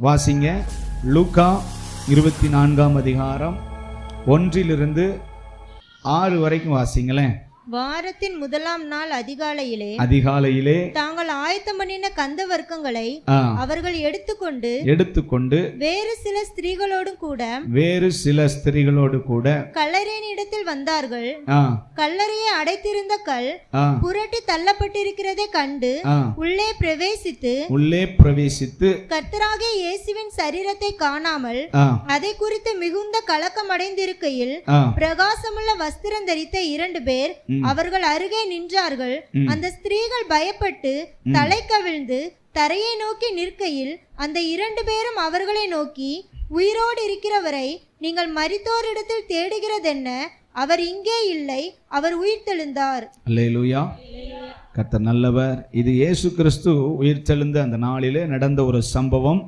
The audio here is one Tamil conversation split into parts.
வாசிங்க. லூக்கா 24ஆம் அதிகாரம் 1 6 வரைக்கும் வாசிங்களேன். வாரத்தின் முதலாம் நாள் அதிகாலையிலே தாங்கள் ஆயத்தம் பண்ணின கந்த வர்க்கங்களை அவர்கள் எடுத்துக்கொண்டு வேறு சில ஸ்திரீகளோடு கூட கல்லறையின் இடத்தில் வந்தார்கள். கல்லறையை அடைத்திருந்த கல் புரட்டி தள்ளப்பட்டிருக்கிறதை கண்டு உள்ளே பிரவேசித்து கர்த்தராகிய இயேசுவின் சரீரத்தை காணாமல் அதை குறித்து மிகுந்த கலக்கம் அடைந்திருக்கையில் பிரகாசமுள்ள வஸ்திரம் தரித்த 2 பேர் அவர்கள் அருகே நின்றார்கள். அந்த ஸ்திரீகள் பயப்பட்டு தலை கவிழ்ந்து தரையை நோக்கி நிற்கையில் அந்த 2 பேரும் அவர்களை நோக்கி, உயிரோடு இருக்கிறவரை நீங்கள் மரித்தோரிடத்தில் தேடுகிறதென்ன? அவர் இங்கே இல்லை, அவர் உயிர்த்தெழுந்தார். அல்லேலூயா. கர்த்தர் நல்லவர். இது இயேசு கிறிஸ்து உயிர்த்தெழுந்த அந்த நாளிலே நடந்த ஒரு சம்பவம்.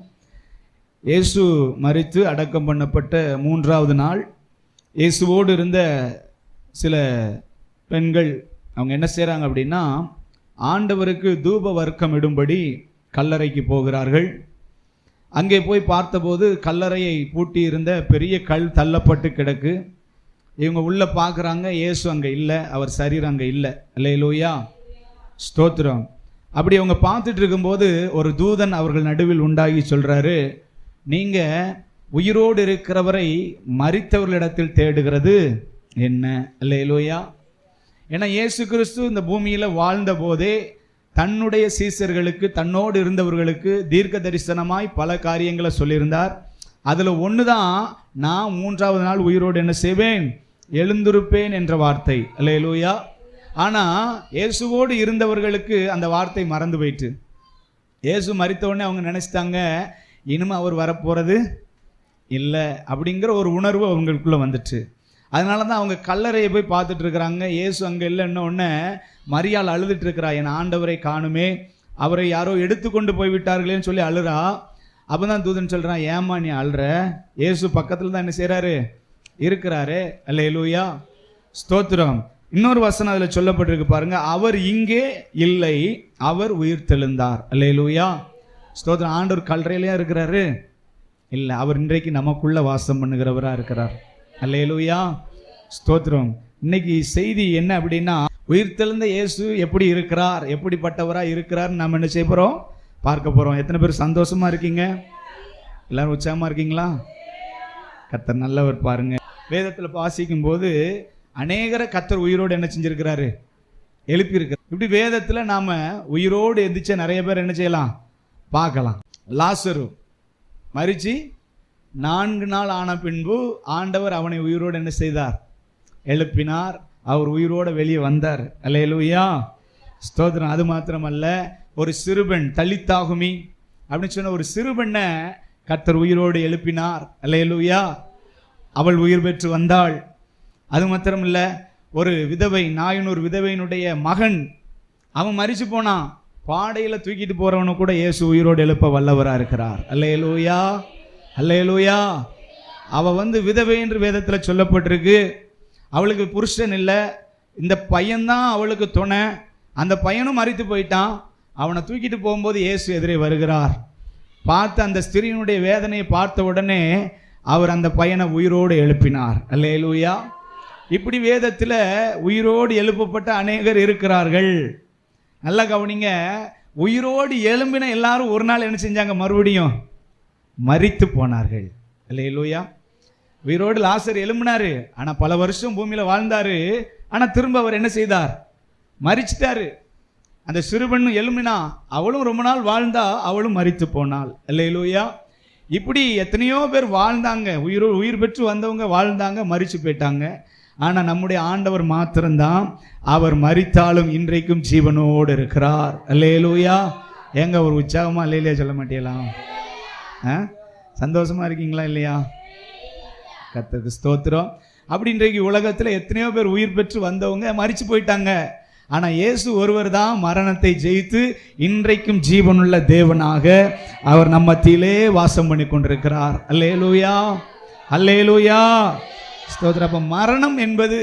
இயேசு மரித்து அடக்கம் பண்ணப்பட்ட 3வது நாள் இயேசுவோடு இருந்த சில பெண்கள் அவங்க என்ன செய்கிறாங்க அப்படின்னா, ஆண்டவருக்கு தூப வர்க்கம் இடும்படி கல்லறைக்கு போகிறார்கள். அங்கே போய் பார்த்தபோது கல்லறையை பூட்டி இருந்த பெரிய கல் தள்ளப்பட்டு கிடக்கு. இவங்க உள்ளே பார்க்குறாங்க, இயேசு அங்கே இல்லை, அவர் சரீரம் அங்கே இல்லை. அல்லேலூயா, ஸ்தோத்திரம். அப்படி அவங்க பார்த்துட்டு இருக்கும்போது ஒரு தூதன் அவர்கள் நடுவில் உண்டாகி சொல்கிறாரு, நீங்கள் உயிரோடு இருக்கிறவரை மரித்தவர்களிடத்தில் தேடுகிறது என்ன? அல்லேலூயா. ஏன்னா இயேசு கிறிஸ்து இந்த பூமியில் வாழ்ந்த போதே தன்னுடைய சீசர்களுக்கு, தன்னோடு இருந்தவர்களுக்கு தீர்க்க தரிசனமாய் பல காரியங்களை சொல்லியிருந்தார். அதில் ஒன்று தான், நான் 3வது நாள் உயிரோடு என்ன செய்வேன்? எழுந்திருப்பேன் என்ற வார்த்தை. அல்லேலூயா. ஆனால் இயேசுவோடு இருந்தவர்களுக்கு அந்த வார்த்தை மறந்து போயிட்டு, இயேசு மரித்தவுடனே அவங்க நினச்சிட்டாங்க, இனிமே அவர் வரப்போகிறது இல்லை அப்படிங்கிற ஒரு உணர்வு அவங்களுக்குள்ளே வந்துட்டு, அதனால தான் அவங்க கல்லறையை போய் பார்த்துட்டு இருக்கிறாங்க. இயேசு அங்கே இல்லைன்ன உடனே மரியாள் அழுதுட்டு இருக்கிறா, என் ஆண்டவரை காணுமே, அவரை யாரோ எடுத்துக்கொண்டு போய்விட்டார்களேன்னு சொல்லி அழுறா. அப்போ தான் தூதன் சொல்கிறான், ஏமா நீ அழுற? இயேசு பக்கத்தில் தான் என்ன செய்கிறாரு? இருக்கிறாரு. அல்லேலூயா, ஸ்தோத்திரம். இன்னொரு வசனம் அதில் சொல்லப்பட்டிருக்கு பாருங்க, அவர் இங்கே இல்லை, அவர் உயிர்த்தெழுந்தார். அல்லேலூயா, ஸ்தோத்திரம். ஆண்டவர் கல்லறையிலையா இருக்கிறாரு? இல்லை, அவர் இன்றைக்கு நமக்குள்ள வாசம் பண்ணுகிறவராக இருக்கிறார். அல்லேலூயா, ஸ்தோத்திரம். இன்னைக்கு செய்தி என்ன அப்படின்னா, உயிர்த்தெழுந்த இயேசு எப்படி இருக்கிறார், எப்படிப்பட்டவராக இருக்கிறார் நம்ம என்ன செய்ய போகிறோம்? பார்க்க போகிறோம். எத்தனை பேர் சந்தோஷமா இருக்கீங்க? எல்லாரும் உற்சாகமா இருக்கீங்களா? கர்த்தர் நல்லவர். பாருங்க, வேதத்தில் வாசிக்கும் போது அநேகரை கர்த்தர் உயிரோடு என்ன செஞ்சிருக்கிறாரு? எழுப்பியிருக்கிறார். இப்படி வேதத்தில் நாம உயிரோடு எந்திரிச்ச நிறைய பேர் என்ன செய்யலாம்? பார்க்கலாம். லாசரு மரிச்சு 4 நாள் ஆன பின்பு ஆண்டவர் அவனை உயிரோடு என்ன செய்தார்? எழுப்பினார். அவர் உயிரோடு வெளியே வந்தார். அல்லேலூயா, ஸ்தோத்திரம். அது மாத்திரமல்ல, ஒரு சிறுபெண் தலித்தாகுமி அப்படின்னு சொன்ன ஒரு சிறுபெண்ணை கர்த்தர் உயிரோடு எழுப்பினார். அல்லேலூயா, அவள் உயிர் பெற்று வந்தாள். அது மாத்திரமில்ல, ஒரு விதவை, நாயனூர் விதவையினுடைய மகன், அவன் மரிச்சு போனான். பாடையில் தூக்கிட்டு போறவனு கூட இயேசு உயிரோடு எழுப்ப வல்லவராக இருக்கிறார். அல்லேலூயா, அல்லேலூயா. அவ விதவை என்று வேதத்தில் சொல்லப்பட்டிருக்கு. அவளுக்கு புருஷன் இல்லை, இந்த பையன்தான் அவளுக்கு துணை. அந்த பையனும் மரித்து போயிட்டான். அவனை தூக்கிட்டு போகும்போது இயேசு எதிரே வருகிறார். பார்த்து அந்த ஸ்திரீனுடைய வேதனையை பார்த்த உடனே அவர் அந்த பையனை உயிரோடு எழுப்பினார். அல்லேலூயா. இப்படி வேதத்தில் உயிரோடு எழுப்பப்பட்ட அநேகர் இருக்கிறார்கள். நல்லா கவனிங்க, உயிரோடு எழும்பின எல்லாரும் ஒரு நாள் என்ன செஞ்சாங்க? மறுபடியும் மரித்து போனார்கள். அல்லேலூயா. உயிரோடு லாசர் எழும்பினாரு, ஆனால் பல வருஷம் பூமியில் வாழ்ந்தாரு. ஆனால் திரும்ப அவர் என்ன செய்தார்? மரிச்சிட்டாரு. அந்த சிறுபெண்ணும் எழும்பினா, அவளும் ரொம்ப நாள் வாழ்ந்தா, அவளும் மரித்து போனாள். அல்லேலூயா. இப்படி எத்தனையோ பேர் வாழ்ந்தாங்க, உயிர் பெற்று வந்தவங்க வாழ்ந்தாங்க, மரிச்சு போயிட்டாங்க. ஆனால் நம்முடைய ஆண்டவர் மாத்திரம்தான், அவர் மரித்தாலும் இன்றைக்கும் ஜீவனோடு இருக்கிறார். அல்லேலூயா. எங்க ஒரு உற்சாகமா அல்லேலூயா சொல்ல மாட்டீங்களா? சந்தோஷமா இருக்கீங்களா? இல்லையா? கர்த்தருக்கு ஸ்தோத்திரம். அப்படி இன்றைக்கு உலகத்தில் எத்தனையோ பேர் உயிர் பெற்று வந்தவங்க மரிச்சு போயிட்டாங்க. ஆனால் இயேசு ஒருவர் தான் மரணத்தை ஜெயித்து இன்றைக்கும் ஜீவனுள்ள தேவனாக அவர் நம்ம மத்தியிலே வாசம் பண்ணி கொண்டிருக்கிறார். அல்லேலூயா, அல்லேலூயா, ஸ்தோத்திரம். அப்ப மரணம் என்பது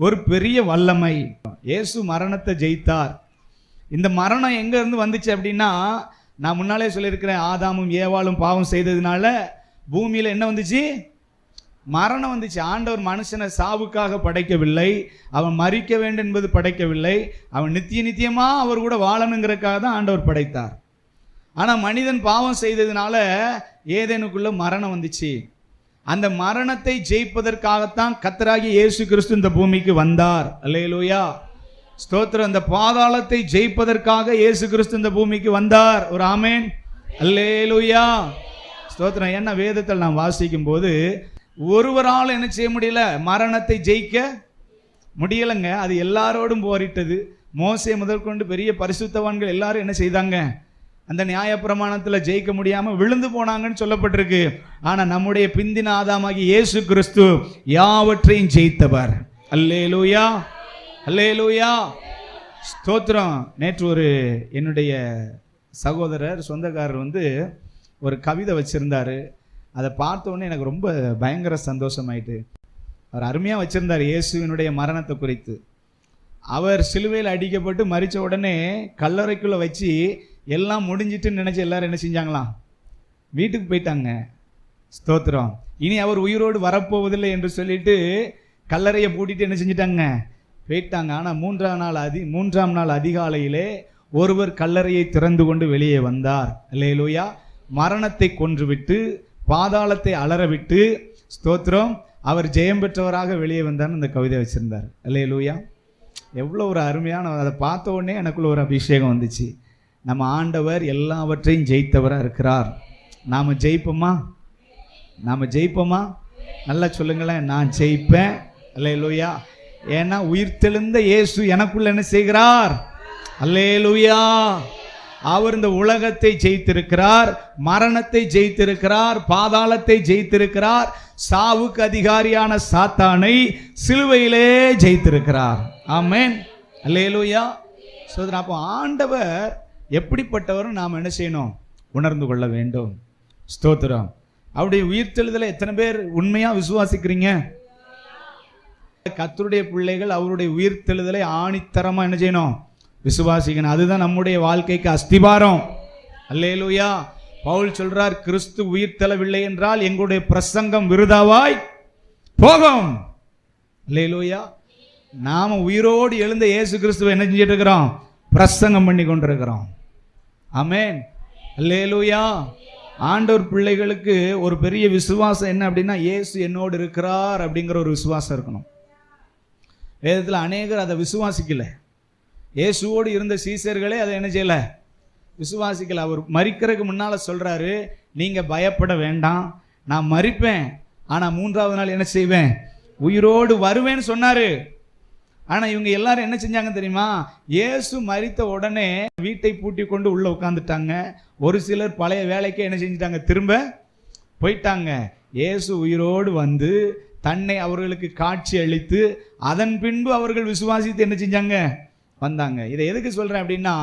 ஒரு பெரிய வல்லமை. இயேசு மரணத்தை ஜெயித்தார். இந்த மரணம் எங்க இருந்து வந்துச்சு அப்படின்னா, நான் முன்னாலே சொல்லியிருக்கிறேன், ஆதாமும் ஏவாளும் பாவம் செய்ததுனால பூமியில என்ன வந்துச்சு? மரணம் வந்துச்சு. ஆண்டவர் மனுஷனை சாவுக்காக படைக்கவில்லை, அவன் மரிக்க வேண்டும் என்பது படைக்கவில்லை, அவன் நித்தியமா அவர் கூட வாழணுங்கிறதுக்காக தான் ஆண்டவர் படைத்தார். ஆனா மனிதன் பாவம் செய்ததுனால ஏதேனுக்குள்ள மரணம் வந்துச்சு. அந்த மரணத்தை ஜெயிப்பதற்காகத்தான் கர்த்தராகிய இயேசு கிறிஸ்து இந்த பூமிக்கு வந்தார். அல்லேலூயா, ஸ்தோத்திரம். அந்த பாதாளத்தை ஜெயிப்பதற்காக இயேசு கிறிஸ்து இந்த பூமிக்கு வந்தார். ஒரு ஆமேன், அல்லேலூயா, ஸ்தோத்திரம். ஏன்னா வேதத்தில் நாம் வாசிக்கும் போது ஒருவரால் என்ன செய்ய முடியல? மரணத்தை ஜெயிக்க முடியலைங்க. அது எல்லாரோடும் போரிட்டது. மோசே முதற்கொண்டு பெரிய பரிசுத்தவான்கள் எல்லாரும் என்ன செய்தாங்க? அந்த நியாயப்பிரமாணத்தில் ஜெயிக்க முடியாம விழுந்து போனாங்கன்னு சொல்லப்பட்டிருக்கு. ஆனா நம்முடைய பிந்தின ஆதாமாகிய இயேசு கிறிஸ்து யாவற்றையும் ஜெயித்தவர். அல்லேலூயா, அல்லேலூயா, ஸ்தோத்திரம். நேற்று என்னுடைய சகோதரர் சொந்தக்காரர் ஒரு கவிதை வச்சிருந்தாரு. அதை பார்த்த உடனே எனக்கு ரொம்ப பயங்கர சந்தோஷமாயிட்டு. அவர் அருமையா வச்சிருந்தார் இயேசுவினுடைய மரணத்தை குறித்து. அவர் சிலுவையில் அடிக்கப்பட்டு மரிச்ச உடனே கல்லறைக்குள்ள வச்சு எல்லாம் முடிஞ்சிட்டுன்னு நினைச்சு எல்லாரும் என்ன செஞ்சாங்களாம்? வீட்டுக்கு போயிட்டாங்க. ஸ்தோத்திரம். இனி அவர் உயிரோடு வரப்போவதில்லை என்று சொல்லிட்டு கல்லறையை பூட்டிட்டு என்ன செஞ்சிட்டாங்க? போயிட்டாங்க. ஆனா மூன்றாம் நாள் அதிகாலையிலே ஒருவர் கல்லறையை திறந்து கொண்டு வெளியே வந்தார். அல்லேலூயா, மரணத்தை கொன்றுவிட்டு பாதாளத்தை அலறவிட்டு, ஸ்தோத்திரம், அவர் ஜெயம் பெற்றவராக வெளியே வந்தார்னு இந்த கவிதை வச்சிருந்தார். அல்லேலூயா, எவ்வளோ ஒரு அருமையான. அதை பார்த்த உடனே எனக்குள்ள ஒரு அபிஷேகம் வந்துச்சு. நம்ம ஆண்டவர் எல்லாவற்றையும் ஜெயித்தவராக இருக்கிறார். நாம ஜெயிப்போமா? நாம ஜெயிப்போமா? நல்லா சொல்லுங்களேன், நான் ஜெயிப்பேன். அல்லேலூயா, ஏன்னா உயிர்த்தெழுந்த இயேசு எனக்குள்ள என்ன செய்கிறார்? அல்லேலூயா, அவர் இந்த உலகத்தை ஜெயித்திருக்கிறார், மரணத்தை ஜெயித்திருக்கிறார், பாதாளத்தை ஜெயித்திருக்கிறார், சாவுக்கு அதிகாரியான சாத்தானை சிலுவையிலே ஜெயித்திருக்கிறார். ஆமென், அல்லேலூயா. அப்போ ஆண்டவர் எப்படிப்பட்டவர் நாம் என்ன செய்யணும்? உணர்ந்து கொள்ள வேண்டும். ஸ்தோத்திரம். அவருடைய உயிர்த்தெழுதலை எத்தனை பேர் உண்மையா விசுவாசிக்கிறீங்க? கர்த்தருடைய பிள்ளைகள் அவருடைய உயிர்த்தெழுதலை ஆணித்தரமா என்ன செய்யணும்? விசுவாசிக்கணும். அதுதான் நம்முடைய வாழ்க்கைக்கு அஸ்திபாரம். அல்லேலூயா. பவுல் சொல்றார், கிறிஸ்து உயிர்த்தெழவில்லை என்றால் எங்களுடைய பிரசங்கம் விருதாவாய் போகும். அல்லேலூயா. நாம உயிரோடு எழுந்த இயேசு கிறிஸ்துவை என்ன செஞ்சிட்டு இருக்கிறோம்? பிரசங்கம் பண்ணி கொண்டிருக்கிறோம். ஆமென், அல்லேலூயா. ஆண்டவர் பிள்ளைகளுக்கு ஒரு பெரிய விசுவாசம் என்ன அப்படின்னா, இயேசு என்னோடு இருக்கிறார் அப்படிங்கிற ஒரு விசுவாசம் இருக்கணும். வேதத்தில் அநேகர் அதை விசுவாசிக்கல. இயேசுவோடு இருந்த சீசர்களே அதை என்ன செய்யல? விசுவாசிக்கல. அவர் மரிக்கிறதுக்கு முன்னால சொல்றாரு, நீங்க பயப்பட வேண்டாம், நான் மரிப்பேன், ஆனா 3ஆவது நாள் என்ன செய்வேன்? உயிரோடு வருவேன்னு சொன்னாரு. ஆனா இவங்க எல்லாரும் என்ன செஞ்சாங்க தெரியுமா? இயேசு மரித்த உடனே வீட்டை பூட்டி கொண்டு உள்ள உட்கார்ந்துட்டாங்க. ஒரு சிலர் பழைய வேலைக்கே என்ன செஞ்சிட்டாங்க? திரும்ப போயிட்டாங்க. இயேசு உயிரோடு வந்து தன்னை அவர்களுக்கு காட்சி அளித்து அதன் பின்பு அவர்கள் விசுவாசித்து என்ன செஞ்சாங்க? வந்தாங்க. இதை எதுக்கு சொல்றேன் அப்படின்னா,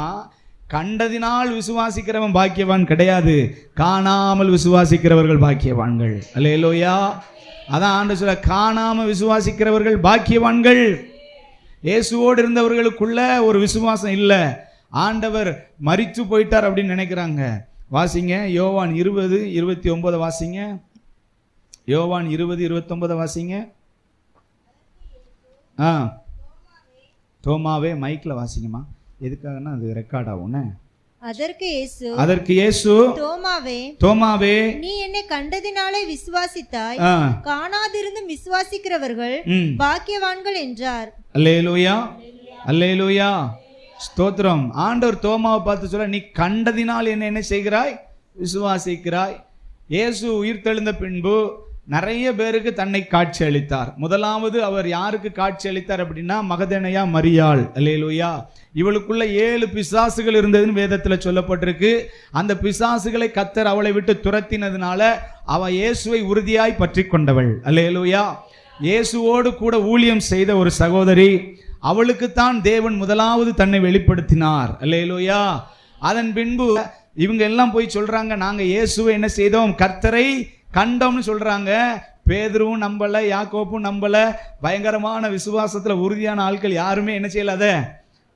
கண்டதினால் விசுவாசிக்கிறவன் பாக்கியவான் கிடையாது, காணாமல் விசுவாசிக்கிறவர்கள் பாக்கியவான்கள். அல்லேலூயா. அதான் ஆண்டவர் சொல்ற, காணாம விசுவாசிக்கிறவர்கள் பாக்கியவான்கள். இயேசுவோடு இருந்தவர்களுக்குள்ள ஒரு விசுவாசம் இல்லை. ஆண்டவர் மரித்து போயிட்டார் அப்படின்னு நினைக்கிறாங்க. வாசிங்க யோவான் 20:29 வாசிங்க. யோவான் 20:29 வாசிங்க. தோமாவே மைக்ல வாசிங்கம்மா. எதுக்காகனா அது ரெக்கார்ட் ஆகும்னு. அதற்கு இயேசு தோமாவே நீ என்னை கண்டதினாலே விசுவாசித்தாய், காணாதிருந்தும் விசுவாசிக்கிறவர்கள் பாக்கியவான்கள் என்றார். அல்லேலூயா, அல்லேலூயா, ஸ்தோத்திரம். ஆண்டவர் தோமாவை பார்த்து சொல்ல, நீ கண்டதினால் என்ன செய்கிறாய்? விசுவாசிக்கிறாய். இயேசு உயிர்த்தெழுந்த பின்பு நிறைய பேருக்கு தன்னை காட்சி அளித்தார். முதலாவது அவர் யாருக்கு காட்சி அளித்தார் அப்படின்னா, மகதேனையா மரியாள். அல்லேலூயா. இவளுக்குள்ள 7 பிசாசுகள் இருந்ததுன்னு வேதத்தில் சொல்லப்பட்டிருக்கு. அந்த பிசாசுகளை கர்த்தர் அவளை விட்டு துரத்தினதுனால அவ இயேசுவை உறுதியாய் பற்றி கொண்டவள். அல்லேலூயா. இயேசுவோடு கூட ஊழியம் செய்த ஒரு சகோதரி, அவளுக்குத்தான் தேவன் முதலாவது தன்னை வெளிப்படுத்தினார். அல்லேலூயா. அதன் பின்பு இவங்க எல்லாம் போய் சொல்றாங்க, நாங்க இயேசுவை என்ன செய்தோம்? கர்த்தரை கண்டோம்னு சொல்றாங்க. பேதுருவும் நம்பல, யாக்கோப்பும் நம்பல. பயங்கரமான விசுவாசத்துல உறுதியான ஆட்கள் யாருமே என்ன செய்யல, அதை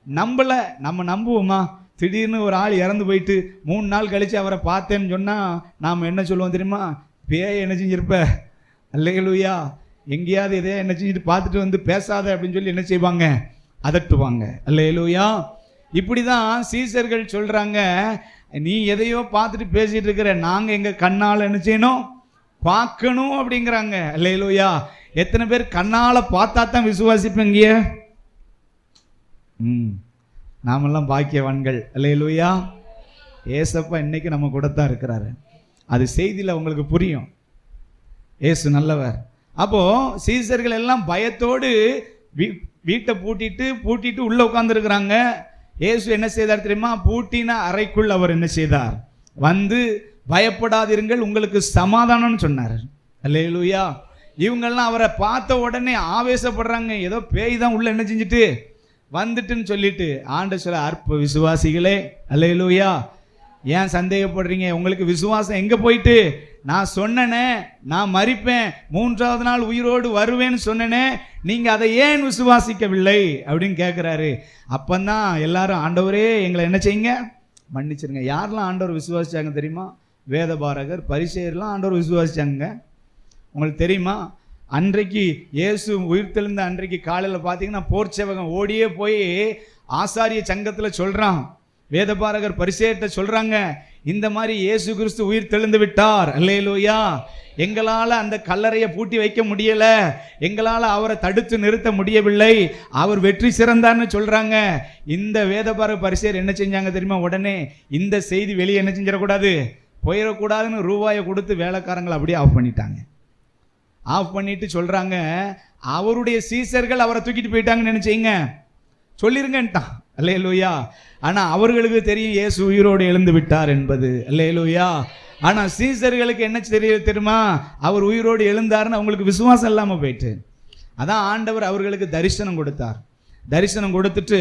நம்பல. நம்ம நம்புவோமா? திடீர்னு ஒரு ஆள் இறந்து போயிட்டு 3 நாள் கழித்து அவரை பார்த்தேன்னு சொன்னால் நாம் என்ன சொல்லுவோம் தெரியுமா? பேய் என்ன செஞ்சிருப்ப, அல்லேலூயா, எங்கேயாவது எதையா என்ன செஞ்சுட்டு பார்த்துட்டு வந்து பேசாத அப்படின்னு சொல்லி என்ன செய்வாங்க? அதட்டுவாங்க. அல்லேலூயா. இப்படி தான் சீசர்கள் சொல்கிறாங்க, நீ எதையோ பார்த்துட்டு பேசிகிட்டு இருக்கிற, நாங்கள் எங்கள் கண்ணால் என்ன செய்யணும்? பார்க்கணும் அப்படிங்கிறாங்க. அல்லேலூயா. எத்தனை பேர் கண்ணால் பார்த்தா தான் விசுவாசிப்பீங்க? நாமெல்லாம் பாக்கியவான்கள். அல்லேலூயா. ஏசப்பா இன்னைக்கு நம்ம கூட தான் இருக்கிறாரு. அது செய்தியில் உங்களுக்கு புரியும். ஏசு நல்லவர். அப்போ சீசர்கள் எல்லாம் பயத்தோடு வீட்டை பூட்டிட்டு உள்ள உட்கார்ந்துருக்கிறாங்க. ஏசு என்ன செய்தார் தெரியுமா? பூட்டின அறைக்குள் அவர் என்ன செய்தார்? வந்து பயப்படாதிருங்கள், உங்களுக்கு சமாதானம்னு சொன்னார். அல்லேலூயா. இவங்கெல்லாம் அவரை பார்த்த உடனே ஆவேசப்படுறாங்க, ஏதோ பேய் தான் உள்ள என்ன செஞ்சுட்டு வந்துட்டுன்னு சொல்லிட்டு. ஆண்டவர் சொல்ல, அற்ப விசுவாசிகளே, அல்லேலூயா, ஏன் சந்தேகப்படுறீங்க? உங்களுக்கு விசுவாசம் எங்க போயிட்டு? நான் சொன்னனே, நான் மரிப்பேன், 3ஆவது நாள் உயிரோடு வருவேன்னு சொன்னனே, நீங்க அதை ஏன் விசுவாசிக்கவில்லை அப்படின்னு கேட்கிறாரு. அப்பந்தான் எல்லாரும், ஆண்டவரே எங்களை என்ன செய்யுங்க, மன்னிச்சிருங்க. யாரெல்லாம் ஆண்டவர் விசுவாசிச்சாங்க தெரியுமா? வேதபாரகர், பரிசேயர்லாம் ஆண்டவர் விசுவாசிச்சாங்க. உங்களுக்கு தெரியுமா? அன்றைக்கு இயேசு உயிர்த்தெழுந்த அன்றைக்கு காலையில் பார்த்தீங்கன்னா போர்ச்சேவகம் ஓடியே போய் ஆசாரிய சங்கத்தில் சொல்கிறான், வேதபாரகர் பரிசேயர்கிட்ட சொல்கிறாங்க, இந்த மாதிரி இயேசு கிறிஸ்து உயிர் தெழுந்து விட்டார், அல்லேலூயா, எங்களால் அந்த கல்லறையை பூட்டி வைக்க முடியல, எங்களால் அவரை தடுத்து நிறுத்த முடியவில்லை, அவர் வெற்றி சிறந்தார்னு சொல்கிறாங்க. இந்த வேதபாரகர் பரிசேயர் என்ன செஞ்சாங்க தெரியுமா? உடனே இந்த செய்தி வெளியே என்ன செஞ்சிடக்கூடாது, போயிடக்கூடாதுன்னு ரூபாயை கொடுத்து வேலைக்காரங்களை அப்படியே ஆஃப் பண்ணிட்டாங்க. ஆஃப் பண்ணிட்டு சொல்றாங்க, அவருடைய சீசர்கள் அவரை தூக்கிட்டு போயிட்டாங்கன்னு நினைச்சீங்க, சொல்லிருங்கன்ட்டான். அல்லேலூயா. ஆனா அவர்களுக்கு தெரியும் இயேசு உயிரோடு எழுந்து விட்டார் என்பது. அல்லேலூயா. ஆனா சீசர்களுக்கு என்ன தெரியுமா? அவர் உயிரோடு எழுந்தாருன்னு அவங்களுக்கு விசுவாசம் இல்லாம போயிட்டு. அதான் ஆண்டவர் அவர்களுக்கு தரிசனம் கொடுத்தார். தரிசனம் கொடுத்துட்டு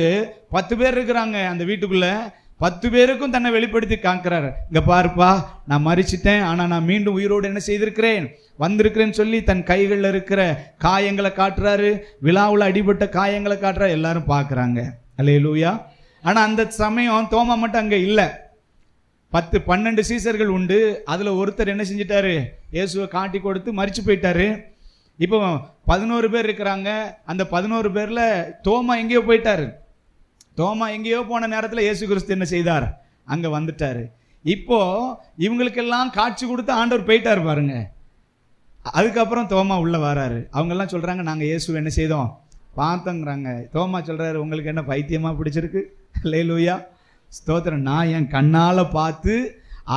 10 பேர் இருக்கிறாங்க அந்த வீட்டுக்குள்ள. 10 பேருக்கும் தன்னை வெளிப்படுத்தி காக்கிறார். இங்க பாருப்பா, நான் மரிச்சிட்டேன், ஆனா நான் மீண்டும் உயிரோடு என்ன செய்திருக்கிறேன், வந்திருக்கிறேன்னு சொல்லி தன் கைகளில் இருக்கிற காயங்களை காட்டுறாரு. விழாவில் அடிபட்ட காயங்களை காட்டுறாரு. எல்லாரும் பார்க்குறாங்க. அல்லேலூயா. ஆனா அந்த சமயம் தோமா மட்டும் அங்க இல்லை. 12 சீசர்கள் உண்டு. அதுல ஒருத்தர் என்ன செஞ்சிட்டாரு, இயேசுவை காட்டி கொடுத்து மரிச்சு போயிட்டாரு. இப்போ 11 பேர் இருக்கிறாங்க. அந்த 11 பேர்ல தோமா எங்கேயோ போயிட்டாரு. தோமா எங்கேயோ போன நேரத்தில் இயேசு கிறிஸ்து என்ன செய்தார், அங்க வந்துட்டாரு. இப்போ இவங்களுக்கெல்லாம் காட்சி கொடுத்து ஆண்டவர் போயிட்டார் பாருங்க. அதுக்கப்புறம் தோமா உள்ள வராரு. அவங்க எல்லாம் சொல்றாங்க, நாங்க இயேசு என்ன செய்தோம், பார்த்தோங்கிறாங்க. தோமா சொல்றாரு, உங்களுக்கு என்ன பைத்தியமா பிடிச்சிருக்கு? அல்லேலூயா, ஸ்தோத்திரம். நான் என் கண்ணால பார்த்து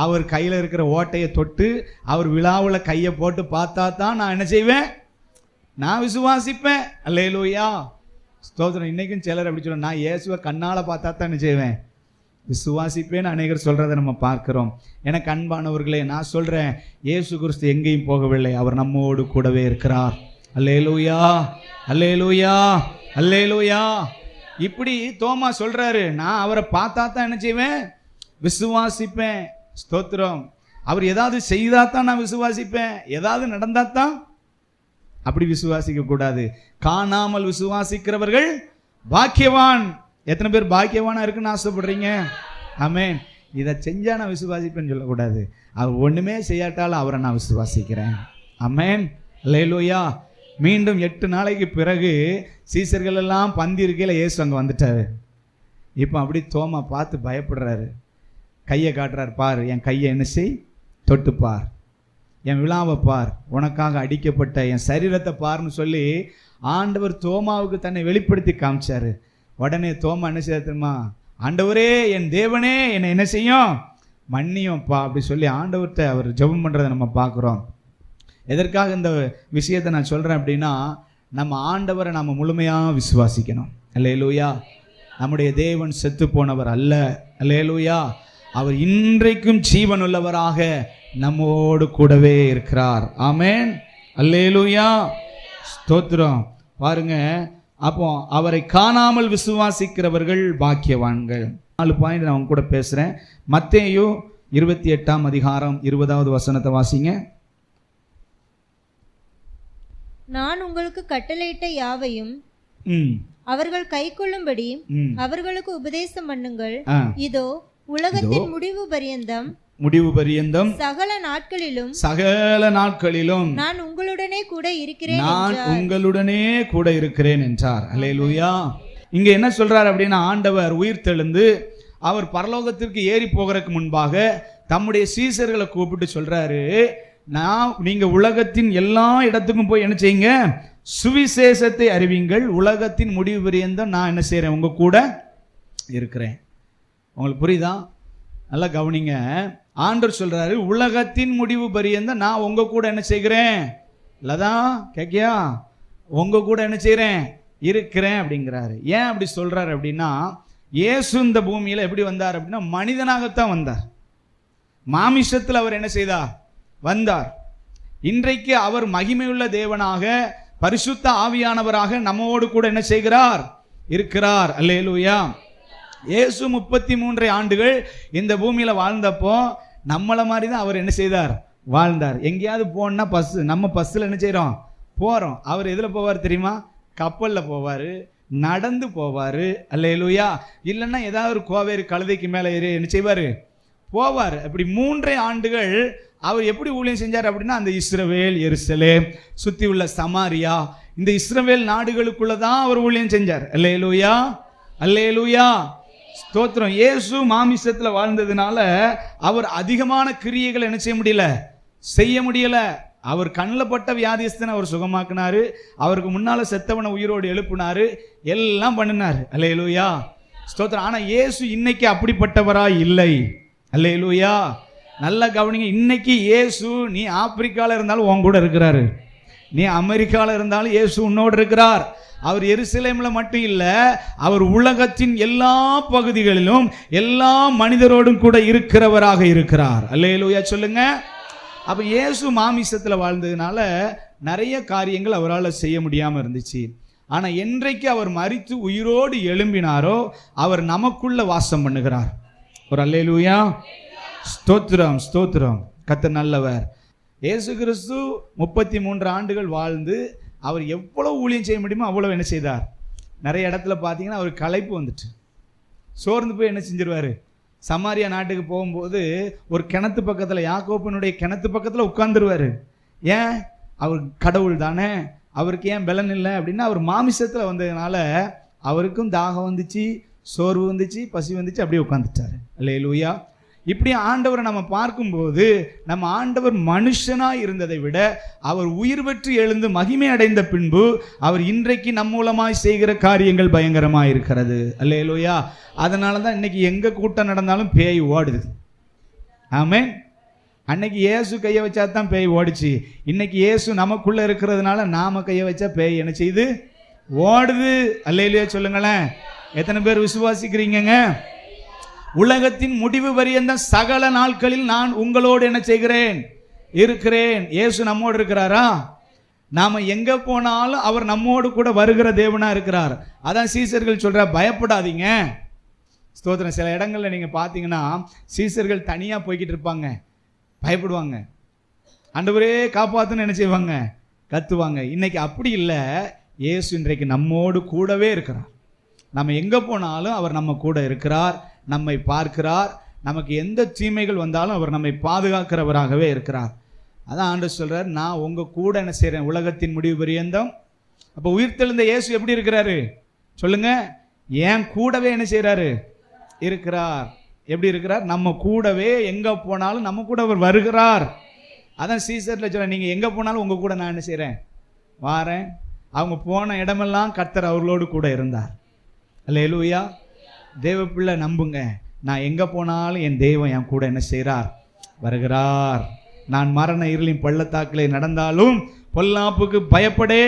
அவர் கையில இருக்கிற ஓட்டையை தொட்டு அவர் விழாவில் கையை போட்டு பார்த்தா தான் நான் என்ன செய்வேன், நான் விசுவாசிப்பேன். அல்லேலூயா, ஸ்தோத்திரம். இன்னைக்கும் சிலர் அப்படி சொல்ல, நான் இயேசுவை கண்ணால பார்த்தா தான் என்ன செய்வேன், விசுவாசிப்பேன்னு அநேகர் சொல்றதை நம்ம பார்க்கிறோம். எனக்கு அன்பானவர்களே, நான் சொல்றேன், இயேசு கிறிஸ்து எங்கேயும் போகவில்லை, அவர் நம்மோடு கூடவே இருக்கிறார். அல்லேலூயா, அல்லேலூயா, அல்லேலூயா. இப்படி தோமா சொல்றாரு, நான் அவரை பார்த்தா தான் என்ன செய்வேன், விசுவாசிப்பேன். ஸ்தோத்திரம். அவர் ஏதாவது செய்தா தான் நான் விசுவாசிப்பேன், ஏதாவது நடந்தா தான் அப்படி விசுவாசிக்க கூடாது. காணாமல் விசுவாசிக்கிறவர்கள் பாக்கியவான். எத்தனை பேர் பாக்கியவானா இருக்குன்னு ஆசைப்படுறீங்க? ஆமென். இதை செஞ்சா நான் விசுவாசிப்பேன்னு சொல்லக்கூடாது. அவர் ஒண்ணுமே செய்யாட்டாலும் அவரை நான் விசுவாசிக்கிறேன். ஆமென். அல்லேலூயா. மீண்டும் 8 நாளைக்கு பிறகு சீசர்கள் எல்லாம் பந்தி இருக்கையில் இயேசு அங்கே வந்துட்டாரு. இப்போ அப்படி தோமா பார்த்து பயப்படுறாரு. கையை காட்டுறாரு, பார், என் கையை என்ன செய், தொட்டு பார், என் விழாவை பார், உனக்காக அடிக்கப்பட்ட என் சரீரத்தை பார்னு சொல்லி ஆண்டவர் தோமாவுக்கு தன்னை வெளிப்படுத்தி காமிச்சாரு. உடனே தோமா என்ன செய்ய தெரியுமா, ஆண்டவரே, என் தேவனே, என்னை என்ன செய்யும், மன்னியும்ப்பா அப்படி சொல்லி ஆண்டவர்கிட்ட அவர் ஜெபம் பண்றதை நம்ம பார்க்குறோம். எதற்காக இந்த விஷயத்தை நான் சொல்றேன் அப்படின்னா, நம்ம ஆண்டவரை நம்ம முழுமையாக விசுவாசிக்கணும். அல்லேலூயா. நம்முடைய தேவன் செத்து போனவர் அல்ல. அல்லேலூயா. அவர் இன்றைக்கும் ஜீவன் உள்ளவராக நம்மோடு கூடவே இருக்கிறார். ஆமென். அல்லேலூயா. ஸ்தோத்திரம். பாருங்க, அப்போ அவரை காணாமல் விசுவாசிக்கிறவர்கள் பாக்கியவான்கள். 4 பாயிண்ட் நான் கூட பேசுறேன். மத்தேயு 28ஆம் அதிகாரம் 20வது வசனத்தை வாசிங்க. நான் உங்களுக்கு கட்டளையிட்ட யாவையும் அவர்கள் கைக்கொள்ளும்படி அவர்களுக்கு உபதேசம் பண்ணுங்கள். இதோ உலகத்தின் முடிவு பரியந்தம் சகல நாட்களிலும் நான் உங்களுடனே கூட இருக்கிறேன் என்றார். அல்லேலூயா. இங்க என்ன சொல்றார் அப்படின்னா, ஆண்டவர் உயிர்த்தெழுந்து அவர் பரலோகத்திற்கு ஏறி போகிறதுக்கு முன்பாக தம்முடைய சீசர்களை கூப்பிட்டு சொல்றாரு, நீங்க உலகத்தின் எல்லா இடத்துக்கும் போய் என்ன செய்யுங்க, சுவிசேஷத்தை அறிவிங்கள். உலகத்தின் முடிவு பரியந்தம் நான் என்ன செய்யறேன், உங்க கூட இருக்கிறேன். உங்களுக்கு புரியுதா? நல்லா கவனிங்க. ஆண்டவர் சொல்றாரு, உலகத்தின் முடிவு பரியந்தம் நான் உங்க கூட என்ன செய்கிறேன், இல்லதான் கேக்கியா, உங்க கூட என்ன செய்யறேன், இருக்கிறேன் அப்படிங்கிறாரு. ஏன் அப்படி சொல்றாரு அப்படின்னா, இயேசு இந்த பூமியில எப்படி வந்தார் அப்படின்னா மனிதனாகத்தான் வந்தார். மாமிசத்தில் அவர் என்ன செய்தார், வந்தார். இன்றைக்கு அவர் மகிமையுள்ள தேவனாக பரிசுத்த ஆவியானவராக நம்மோடு கூட என்ன செய்கிறார், இருக்கிறார். அல்லேலூயா. இயேசு 33 ஆண்டுகள் இந்த பூமியில வாழ்ந்தப்போ நம்மள மாதிரி தான் அவர் என்ன செய்தார், வாழ்ந்தார். எங்கேயாவது போனா நம்ம பஸ்ஸில் என்ன செய்யறோம், போறோம். அவர் எதுல போவார் தெரியுமா, கப்பல்ல போவாரு, நடந்து போவாரு. அல்லேலூயா. இல்லைன்னா ஏதாவது ஒரு கோவேறு கழுதைக்கு மேல ஏறி என்ன செய்வாரு, போவார். அப்படி 3 ஆண்டுகள் அவர் எப்படி ஊழியம் செஞ்சார் அப்படின்னா, அந்த இஸ்ரவேல், எருசலேம், சுத்தி உள்ள சமாரியா, இந்த இஸ்ரவேல் நாடுகளுக்குள்ளதான் அவர் ஊழியம் செஞ்சார். அல்லேலூயா, அல்லேலூயா, ஸ்தோத்திரம். இயேசு மாமிசத்துல வாழ்ந்ததுனால அவர் அதிகமான கிரியைகளை என்ன செய்ய முடியல. அவர் கண்ணில் பட்ட வியாதிஸ்தனை அவர் சுகமாக்குனாரு, அவருக்கு முன்னால செத்தவனை உயிரோடு எழுப்பினாரு, எல்லாம் பண்ணினார். அல்லேலூயா, ஸ்தோத்திரம். ஆனா இயேசு இன்னைக்கு அப்படிப்பட்டவரா இல்லை. அல்லேலூயா. நல்லா கவனிங்க. இன்னைக்கு இயேசு, நீ ஆப்பிரிக்கால இருந்தாலும் உன் கூட இருக்கிறாரு, நீ அமெரிக்கால இருந்தாலும் இயேசு உன்னோடு இருக்கிறார். அவர் எருசலேம்ல மட்டும் இல்ல, அவர் உலகத்தின் எல்லா பகுதிகளிலும் எல்லா மனிதரோடும் கூட இருக்கிறவராக இருக்கிறார். அல்லேலூயா சொல்லுங்க. அப்ப இயேசு மாமிசத்துல வாழ்ந்ததுனால நிறைய காரியங்கள் அவரால் செய்ய முடியாம இருந்துச்சு. ஆனா என்றைக்கு அவர் மரித்து உயிரோடு எழும்பினாரோ அவர் நமக்குள்ள வாசம் பண்ணுகிறார். ஒரு அல்லேலூயா, ஸ்தோத்திரம், ஸ்தோத்திரம். கர்த்தர் நல்லவர். இயேசு கிறிஸ்து 33 ஆண்டுகள் வாழ்ந்து அவர் எவ்வளவு ஊழியம் செய்ய முடியுமோ அவ்வளவு என்ன செய்தார். நிறைய இடத்துல பார்த்தீங்கன்னா அவர் களைப்பு வந்துட்டு சோர்ந்து போய் என்ன செஞ்சிருவாரு, சமாரியா நாட்டுக்கு போகும்போது ஒரு கிணத்து பக்கத்தில், யாக்கோப்பினுடைய கிணத்து பக்கத்தில் உட்கார்ந்துருவாரு. ஏன், அவர் கடவுள் தானே, அவருக்கு ஏன் பலன் இல்லை அப்படின்னா, அவர் மாமிசத்தில் வந்ததுனால அவருக்கும் தாகம் வந்துச்சு, சோர்வு வந்துச்சு, பசி வந்துச்சு, அப்படியே உட்காந்துட்டாரு. அல்லேலூயா. இப்படி ஆண்டவரை நம்ம பார்க்கும்போது நம்ம ஆண்டவர் மனுஷனாய் இருந்ததை விட அவர் உயிர் பெற்று எழுந்து மகிமை அடைந்த பின்பு அவர் இன்றைக்கு நம் மூலமாய் செய்கிற காரியங்கள் பயங்கரமாக இருக்கிறது. அல்லேலூயா. அதனால தான் இன்னைக்கு எங்க கூட்டம் நடந்தாலும் பேய் ஓடுது. ஆமென். அன்னைக்கு இயேசு கையை வச்சா தான் பேய் ஓடிச்சு. இன்னைக்கு இயேசு நமக்குள்ள இருக்கிறதுனால நாம கையை வச்சா பேய் என்ன செய்யுது, ஓடுது. அல்லேலூயா சொல்லுங்களேன். எத்தனை பேர் விசுவாசிக்கிறீங்க? உலகத்தின் முடிவு பரியந்த சகல நாட்களில் நான் உங்களோடு என்ன செய்கிறேன், இருக்கிறேன். இயேசு நம்மோடு இருக்கிறாரா? நாம எங்க போனாலும் அவர் நம்மோடு கூட வருகிற தேவனா இருக்கிறார். அதான் சீசர்கள் சொல்ற, பயப்படாதீங்க. ஸ்தோத்திரம். சில இடங்கள்ல நீங்க பாத்தீங்கன்னா சீசர்கள் தனியா போய்கிட்டு இருப்பாங்க, பயப்படுவாங்க, ஆண்டவரே காப்பாத்துன்னு என்ன செய்வாங்க, கத்துவாங்க. இன்னைக்கு அப்படி இல்லை. இயேசு இன்றைக்கு நம்மோடு கூடவே இருக்கிறார். நம்ம எங்க போனாலும் அவர் நம்ம கூட இருக்கிறார், நம்மை பார்க்கிறார். நமக்கு எந்த தீமைகள் வந்தாலும் அவர் நம்மை பாதுகாக்கிறவராகவே இருக்கிறார். அதான் ஆண்டவர் சொல்றார், நான் உங்க கூட என்ன செய்றேன், உலகத்தின் முடிவு பரியந்தம். அப்ப உயிர்த்தெழுந்த இயேசு எப்படி இருக்கிறாரு சொல்லுங்க, ஏன் கூடவே என்ன செய்யறாரு, இருக்கிறார். எப்படி இருக்கிறார், நம்ம கூடவே எங்க போனாலும் நம்ம கூட அவர் வருகிறார். அதான் சீசர்ல சொல்ற, நீங்க எங்க போனாலும் உங்க கூட நான் என்ன செய்றேன், வாரேன். அவங்க போன இடமெல்லாம் கர்த்தர் அவர்களோடு கூட இருந்தார். அல்லேலூயா. தேவ பிள்ளை நம்புங்க, நான் எங்க போனாலும் என் தெய்வம் என் கூட என்ன செய்கிறார், வருகிறார். நான் மரண இருளின் பள்ளத்தாக்கிலே நடந்தாலும் பொல்லாப்புக்கு பயப்படே,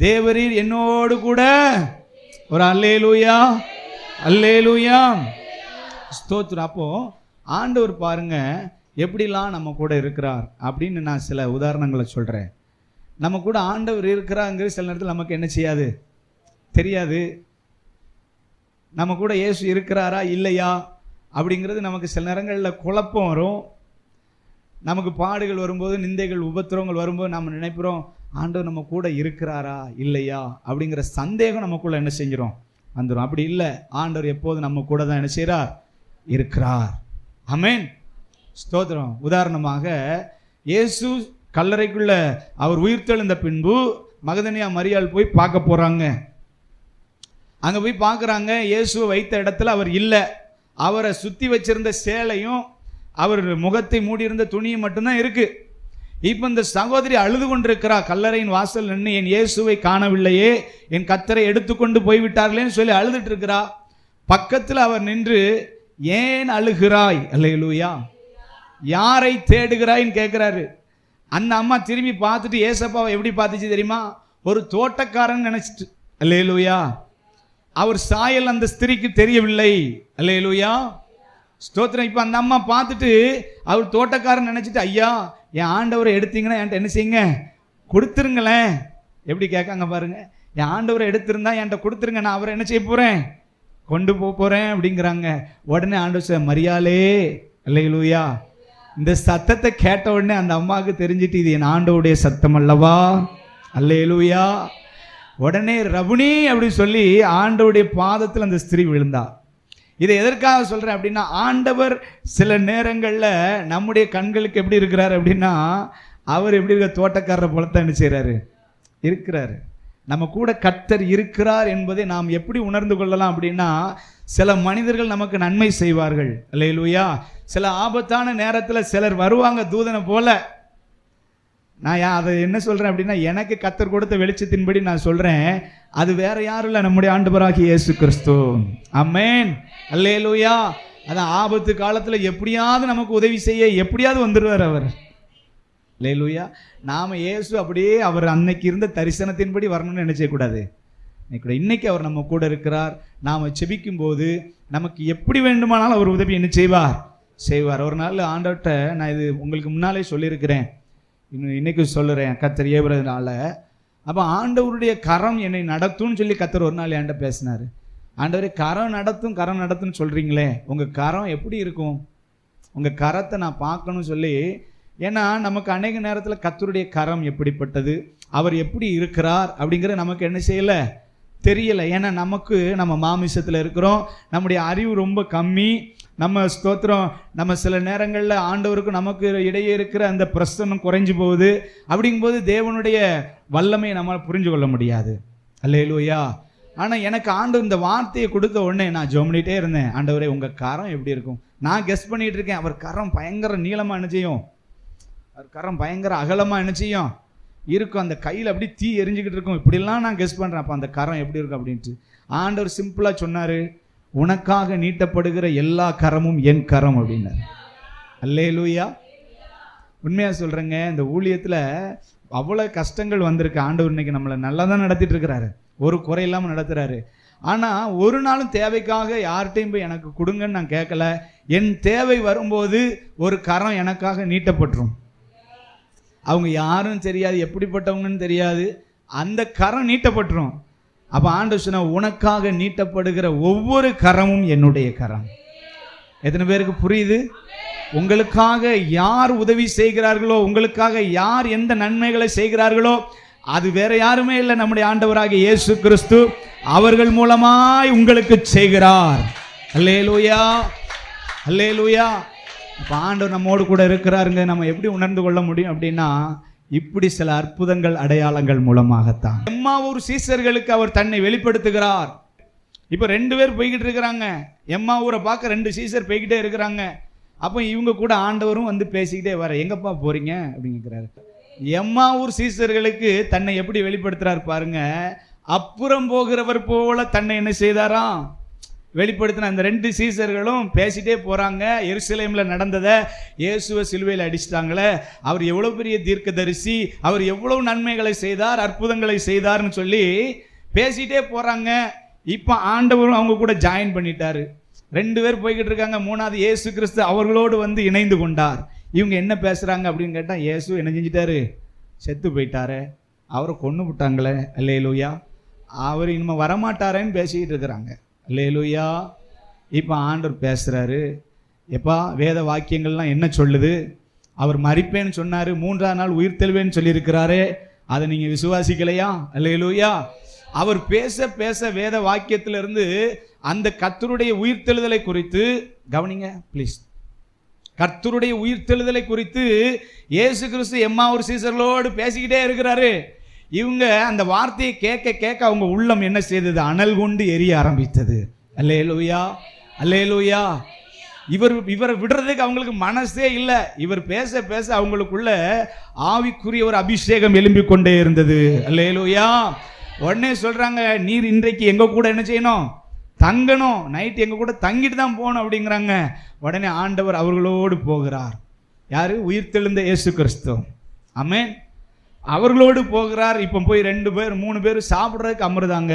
தேவரீர் என்னோடு கூட. ஒரு அல்லேலூயா, அல்லேலூயா, ஸ்தோத்திரம். அப்போ ஆண்டவர் பாருங்க எப்படிலாம் நம்ம கூட இருக்கிறார் அப்படின்னு நான் சில உதாரணங்களை சொல்றேன். நம்ம கூட ஆண்டவர் இருக்கிறாங்கிறது சில நேரத்தில் நமக்கு என்ன செய்யாது, தெரியாது. நம்ம கூட இயேசு இருக்கிறாரா இல்லையா அப்படிங்கிறது நமக்கு சில நேரங்களில் குழப்பம் வரும். நமக்கு பாடுகள் வரும்போது, நிந்தைகள், உபத்திரவங்கள் வரும்போது நம்ம நினைக்கிறோம், ஆண்டவர் நம்ம கூட இருக்கிறாரா இல்லையா அப்படிங்கிற சந்தேகம் நமக்குள்ள என்ன செஞ்சிடும், வந்துடும். அப்படி இல்லை, ஆண்டவர் எப்போது நம்ம கூட தான் என்ன செய்கிறார், இருக்கிறார். ஆமென், ஸ்தோத்திரம். உதாரணமாக இயேசு கல்லறைக்குள்ள அவர் உயிர்த்தெழுந்த பின்பு மகதனியா மரியாள் போய் பார்க்க போறாங்க. அங்க போய் பார்க்குறாங்க, இயேசுவை வைத்த இடத்துல அவர் இல்லை. அவரை சுற்றி வச்சிருந்த சேலையும் அவர் முகத்தை மூடியிருந்த துணியும் மட்டும்தான் இருக்கு. இப்போ இந்த சகோதரி அழுது கொண்டிருக்கிறா, கல்லறையின் வாசல் நின்று என் இயேசுவை காணவில்லையே, என் கர்த்தரை எடுத்துக்கொண்டு போய்விட்டார்களேன்னு சொல்லி அழுதுட்டு இருக்கிறா. பக்கத்தில் அவர் நின்று ஏன் அழுகிறாய், அல்லேலூயா, யாரை தேடுகிறாய்ன்னு கேட்கிறாரு. அந்த அம்மா திரும்பி பார்த்துட்டு ஏசப்பாவை எப்படி பார்த்துச்சு தெரியுமா, ஒரு தோட்டக்காரன் நினைச்சிட்டு. அல்லேலூயா, அவர் சாயல் அந்த ஸ்திரீக்கு தெரியவில்லை. அல்லேலூயா, ஸ்தோத்திரம். இப்போ அந்த அம்மா பார்த்துட்டு அவர் தோட்டக்காரன் நினைச்சிட்டு, ஐயா என் ஆண்டவரை எடுத்தீங்கன்னா என்கிட்ட என்ன செய்யுங்க, கொடுத்துருங்களேன். எப்படி கேட்காங்க பாருங்க, என் ஆண்டவரை எடுத்திருந்தா என்கிட்ட கொடுத்துருங்க, நான் அவரை என்ன செய்ய போறேன், கொண்டு போறேன் அப்படிங்கிறாங்க. உடனே ஆண்டவர் மரியாளே, அல்லேலூயா, இந்த சத்தத்தை கேட்ட உடனே அந்த அம்மாவுக்கு தெரிஞ்சிட்டு இது என் ஆண்டவருடைய சத்தம் அல்லவா, அல்லேலூயா. உடனே ரபுனி அப்படின்னு சொல்லி ஆண்டவருடைய பாதத்தில் அந்த ஸ்திரீ விழுந்தா. இதை எதற்காக சொல்றேன் அப்படின்னா, ஆண்டவர் சில நேரங்களில் நம்முடைய கண்களுக்கு எப்படி இருக்கிறார் அப்படின்னா, அவர் எப்படி இருக்க தோட்டக்காரரை போலத்தான் என்ன செய்யறாரு, இருக்கிறாரு. நம்ம கூட கர்த்தர் இருக்கிறார் என்பதை நாம் எப்படி உணர்ந்து கொள்ளலாம் அப்படின்னா, சில மனிதர்கள் நமக்கு நன்மை செய்வார்கள், அல்லேலூயா. சில ஆபத்தான நேரத்தில் சிலர் வருவாங்க தூதனை போல. நான் அதை என்ன சொல்றேன் அப்படின்னா, எனக்கு கர்த்தர் கொடுத்த வெளிச்சத்தின்படி நான் சொல்றேன், அது வேற யாரும் இல்லை, நம்முடைய ஆண்டவராகிய இயேசு கிறிஸ்து. ஆமென், அல்லேலூயா. அதான் ஆபத்து காலத்தில் எப்படியாவது நமக்கு உதவி செய்ய எப்படியாவது வந்துடுவார் அவர், அல்லேலூயா. நாம இயேசு அப்படியே அவர் அன்னைக்கு இருந்த தரிசனத்தின்படி வரணும்னு நினைச்சக்கூடாது. இன்னைக்கு அவர் நம்ம கூட இருக்கிறார். நாம செபிக்கும் போது நமக்கு எப்படி வேண்டுமானாலும் அவர் உதவி என்ன செய்வார். ஒரு நாள் ஆண்டவர்கிட்ட நான் இது உங்களுக்கு முன்னாலே சொல்லியிருக்கிறேன், இன்னைக்கு சொல்லுறேன், கர்த்தர் ஏவுறதுனால. அப்போ ஆண்டவருடைய கரம் என்னை நடத்தும்னு சொல்லி கர்த்தர் ஒரு நாள் என்கிட்ட பேசினார். ஆண்டவரே கரம் நடத்தும்னு சொல்றீங்களே, உங்க கரம் எப்படி இருக்கும், உங்க கரத்தை நான் பார்க்கணும்னு சொல்லி. ஏன்னா நமக்கு அநேக நேரத்தில் கர்த்தருடைய கரம் எப்படிப்பட்டது, அவர் எப்படி இருக்கிறார் அப்படிங்கிற நமக்கு என்ன செய்யல, தெரியல. ஏன்னா நம்ம மாமிசத்தில் இருக்கிறோம், நம்முடைய அறிவு ரொம்ப கம்மி. நம்ம ஸ்தோத்திரம், நம்ம சில நேரங்களில் ஆண்டவருக்கு நமக்கு இடையே இருக்கிற அந்த பிரசன்னம் குறைஞ்சு போகுது. அப்படிங்கும்போது தேவனுடைய வல்லமையை நம்மளால் புரிஞ்சு கொள்ள முடியாது, அல்லேலூயா. ஆனால் எனக்கு ஆண்டவர் இந்த வார்த்தையை கொடுத்த உடனே நான் ஜெபம் பண்ணிட்டே இருந்தேன், ஆண்டவரே உங்கள் கரம் எப்படி இருக்கும். நான் கெஸ் பண்ணிட்டு இருக்கேன், அவர் கரம் பயங்கர நீளமாக என்ன செய்யும், அவர் கரம் பயங்கர அகலமாக என்ன செய்யும் இருக்கும், அந்த கையில் அப்படி தீ எரிஞ்சுக்கிட்டு இருக்கும், இப்படிலாம் நான் கெஸ் பண்ணுறேன். அப்போ அந்த கரம் எப்படி இருக்கும் அப்படின்ட்டு ஆண்டவர் சிம்பிளாக சொன்னார், உனக்காக நீட்டப்படுகிற எல்லா கரமும் என் கரம் அப்படின்னாரு. அல்லேலூயா. உண்மையாக சொல்கிறேங்க, இந்த ஊழியத்தில் அவ்வளோ கஷ்டங்கள் வந்திருக்கு. ஆண்டவர் இன்னைக்கு நம்மளை நல்லா தான் நடத்திட்டு இருக்கிறாரு, ஒரு குறை இல்லாமல் நடத்துகிறாரு. ஆனால் ஒரு நாளும் தேவைக்காக யார்கிட்டையும் போய் எனக்கு கொடுங்கன்னு நான் கேட்கல. என் தேவை வரும்போது ஒரு கரம் எனக்காக நீட்டப்பட்டுரும். அவங்க யாரும் தெரியாது, எப்படிப்பட்டவங்கன்னு தெரியாது, அந்த கரம் நீட்டப்பட்டுரும். அப்போ ஆண்டவர் சொன்ன, உனக்காக நீட்டப்படுகிற ஒவ்வொரு கரமும் என்னுடைய கரம். எத்தனை பேருக்கு புரியுது? உங்களுக்காக யார் உதவி செய்கிறார்களோ, உங்களுக்காக யார் எந்த நன்மைகளை செய்கிறார்களோ, அது வேற யாருமே இல்லை, நம்முடைய ஆண்டவராகிய இயேசு கிறிஸ்து. அவர்கள் மூலமாய் உங்களுக்கு செய்கிறார். அல்லேலூயா, அல்லேலூயா. அப்போ ஆண்டவர் நம்மோடு கூட இருக்கிறாருங்க. நம்ம எப்படி உணர்ந்து கொள்ள முடியும் அப்படின்னா, இப்படி சில அற்புதங்கள் அடையாளங்கள் மூலமாகத்தான். எம்மாவூர் சீசர்களுக்கு அவர் தன்னை வெளிப்படுத்துகிறார். இப்போ 2 பேர் போய்கிட்டு இருக்கிறாங்க, எம்மாவூரை பார்க்க 2 சீசர் போய்கிட்டே இருக்கிறாங்க. அப்போ இவங்க கூட ஆண்டவரும் வந்து பேசிக்கிட்டே வர, எங்கப்பா போறீங்க அப்படிங்கிறாரு. எம்மாவூர் சீசர்களுக்கு தன்னை எப்படி வெளிப்படுத்துறாரு பாருங்க. அப்புறம் போகிறவர் போல தன்னை என்ன செய்தாராம், வெளிப்படுத்தின. அந்த 2 சீசர்களும் பேசிட்டே போறாங்க. எருசலேம்ல நடந்ததை, இயேசுவை சிலுவையில் அடிச்சிட்டாங்களே, அவர் எவ்வளவு பெரிய தீர்க்கதரிசி, அவர் எவ்வளவு நன்மைகளை செய்தார், அற்புதங்களை செய்தார்னு சொல்லி பேசிட்டே போறாங்க. இப்ப ஆண்டவரும் அவங்க கூட ஜாயின் பண்ணிட்டாரு. 2 பேர் போய்கிட்டு இருக்காங்க. 3வது இயேசு கிறிஸ்து அவர்களோடு வந்து இணைந்து கொண்டார். இவங்க என்ன பேசுறாங்க அப்படின்னு கேட்டா, இயேசு என்ன செஞ்சிட்டாரு, செத்து போயிட்டாரு, அவரை கொன்னு விட்டாங்களே, அல்லேலூயா, அவர் இனிமே வரமாட்டாரேன்னு பேசிக்கிட்டு இருக்கிறாங்க. அல்லேலூயா. இப்போ ஆண்டவர் பேசுறாரு, எப்பா வேத வாக்கியங்கள்லாம் என்ன சொல்லுது, அவர் மரிப்பேன்னு சொன்னாரு, 3ஆம் நாள் உயிர் தெழுவேன்னு சொல்லியிருக்கிறாரு, அதை நீங்க விசுவாசிக்கலையா? அல்லேலூயா. அவர் பேச பேச வேத வாக்கியத்திலிருந்து அந்த கர்த்தருடைய உயிர்த்தெழுதலை குறித்து கவனிங்க ப்ளீஸ். கர்த்தருடைய உயிர்த்தெழுதலை குறித்து இயேசு கிறிஸ்து எம்மாவூர் சீசர்களோடு பேசிக்கிட்டே இருக்கிறாரு. இவங்க அந்த வார்த்தையை கேட்க கேட்க அவங்க உள்ளம் என்ன செய்தது? அனல் கொண்டு எரிய ஆரம்பித்தது. அல்லேலூயா, அல்லேலூயா. இவரை விடுறதுக்கு அவங்களுக்கு மனசே இல்லை. இவர் பேச பேச அவங்களுக்குள்ள ஆவிக்குரிய ஒரு அபிஷேகம் எழும்பிக் கொண்டே இருந்தது. அல்லேலூயா. உடனே சொல்றாங்க, நீர் இன்றைக்கு எங்க கூட என்ன செய்யணும்? தங்கணும். நைட் எங்க கூட தங்கிட்டு தான் போகணும் அப்படிங்கிறாங்க. உடனே ஆண்டவர் அவர்களோடு போகிறார். யாரு? உயிர்த்தெழுந்த இயேசு கிறிஸ்து. ஆமென். அவர்களோடு போகிறார். இப்போ போய் 2 பேர் 3 பேர் சாப்பிட்றதுக்கு அமர்ந்தாங்க.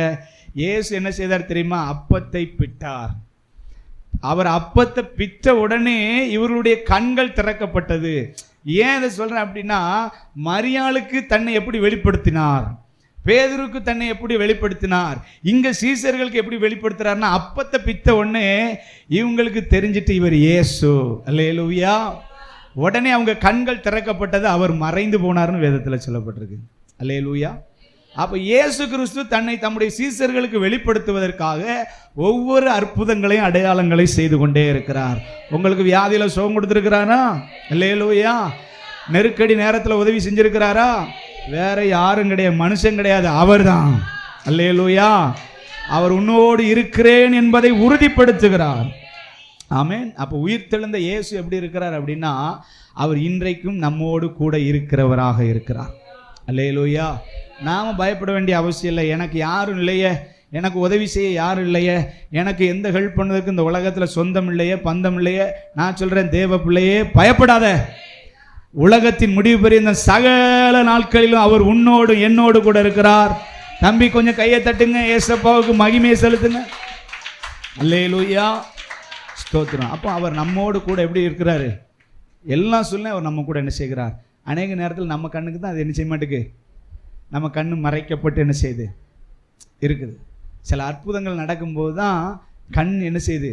இயேசு என்ன செய்தார் தெரியுமா? அப்பத்தை பிட்டார். அவர் அப்பத்தை பிட்ட உடனே இவர்களுடைய கண்கள் திறக்கப்பட்டது. ஏன் இதை சொல்றேன் அப்படின்னா, மரியாளுக்கு தன்னை எப்படி வெளிப்படுத்தினார், பேதுருக்கு தன்னை எப்படி வெளிப்படுத்தினார், இங்க சீசர்களுக்கு எப்படி வெளிப்படுத்துறாருன்னா, அப்பத்தை பித்த உடனே இவங்களுக்கு தெரிஞ்சிட்டு இவர் இயேசு. அல்லேலூயா. உடனே அவங்க கண்கள் திறக்கப்பட்டது. அவர் மறைந்து போனார்னு வேதத்துல சொல்லப்பட்டிருக்கு. அல்லேலூயா. அப்ப இயேசு கிறிஸ்து தன்னை தம்முடைய சீசர்களுக்கு வெளிப்படுத்துவதற்காக ஒவ்வொரு அற்புதங்களையும் அடையாளங்களையும் செய்து கொண்டே இருக்கிறார். உங்களுக்கு வியாதியில சுகம் கொடுத்திருக்கிறாரா? அல்லேலூயா. நெருக்கடி நேரத்தில் உதவி செஞ்சிருக்கிறாரா? வேற யாரும் கிடையாது, மனுஷன் கிடையாது, அவர்தான். அல்லேலூயா. அவர் உன்னோடு இருக்கிறேன் என்பதை உறுதிப்படுத்துகிறார். ஆமென். அப்போ உயிர்த்தெழுந்த இயேசு எப்படி இருக்கிறார் அப்படின்னா, அவர் இன்றைக்கும் நம்மோடு கூட இருக்கிறவராக இருக்கிறார். அல்லேலூயா. நாம பயப்பட வேண்டிய அவசியம் இல்லை. எனக்கு யாரும் இல்லையே, எனக்கு உதவி செய்ய யாரும் இல்லையே, எனக்கு எந்த ஹெல்ப் பண்ணதுக்கு இந்த உலகத்துல சொந்தம் இல்லையே, பந்தம் இல்லையே. நான் சொல்றேன், தேவ பிள்ளையே, பயப்படாத. உலகத்தின் முடிவு பெரிய இந்த சகல நாட்களிலும் அவர் உன்னோடு என்னோடு கூட இருக்கிறார். தம்பி கொஞ்சம் கையை தட்டுங்க, ஏசப்பாவுக்கு மகிமையை செலுத்துங்க. அல்லேலூயா, ஸ்தோத்திரம். அப்போ அவர் நம்மோடு கூட எப்படி இருக்கிறாரு? எல்லாம் சொல்ல அவர் நம்ம கூட என்ன செய்கிறார்? அநேக நேரத்தில் நம்ம கண்ணுக்கு தான் அது என்ன செய்ய மாட்டேங்குது, நம்ம கண்ணு மறைக்கப்பட்டு என்ன செய்யுது இருக்குது. சில அற்புதங்கள் நடக்கும்போது தான் கண் என்ன செய்யுது?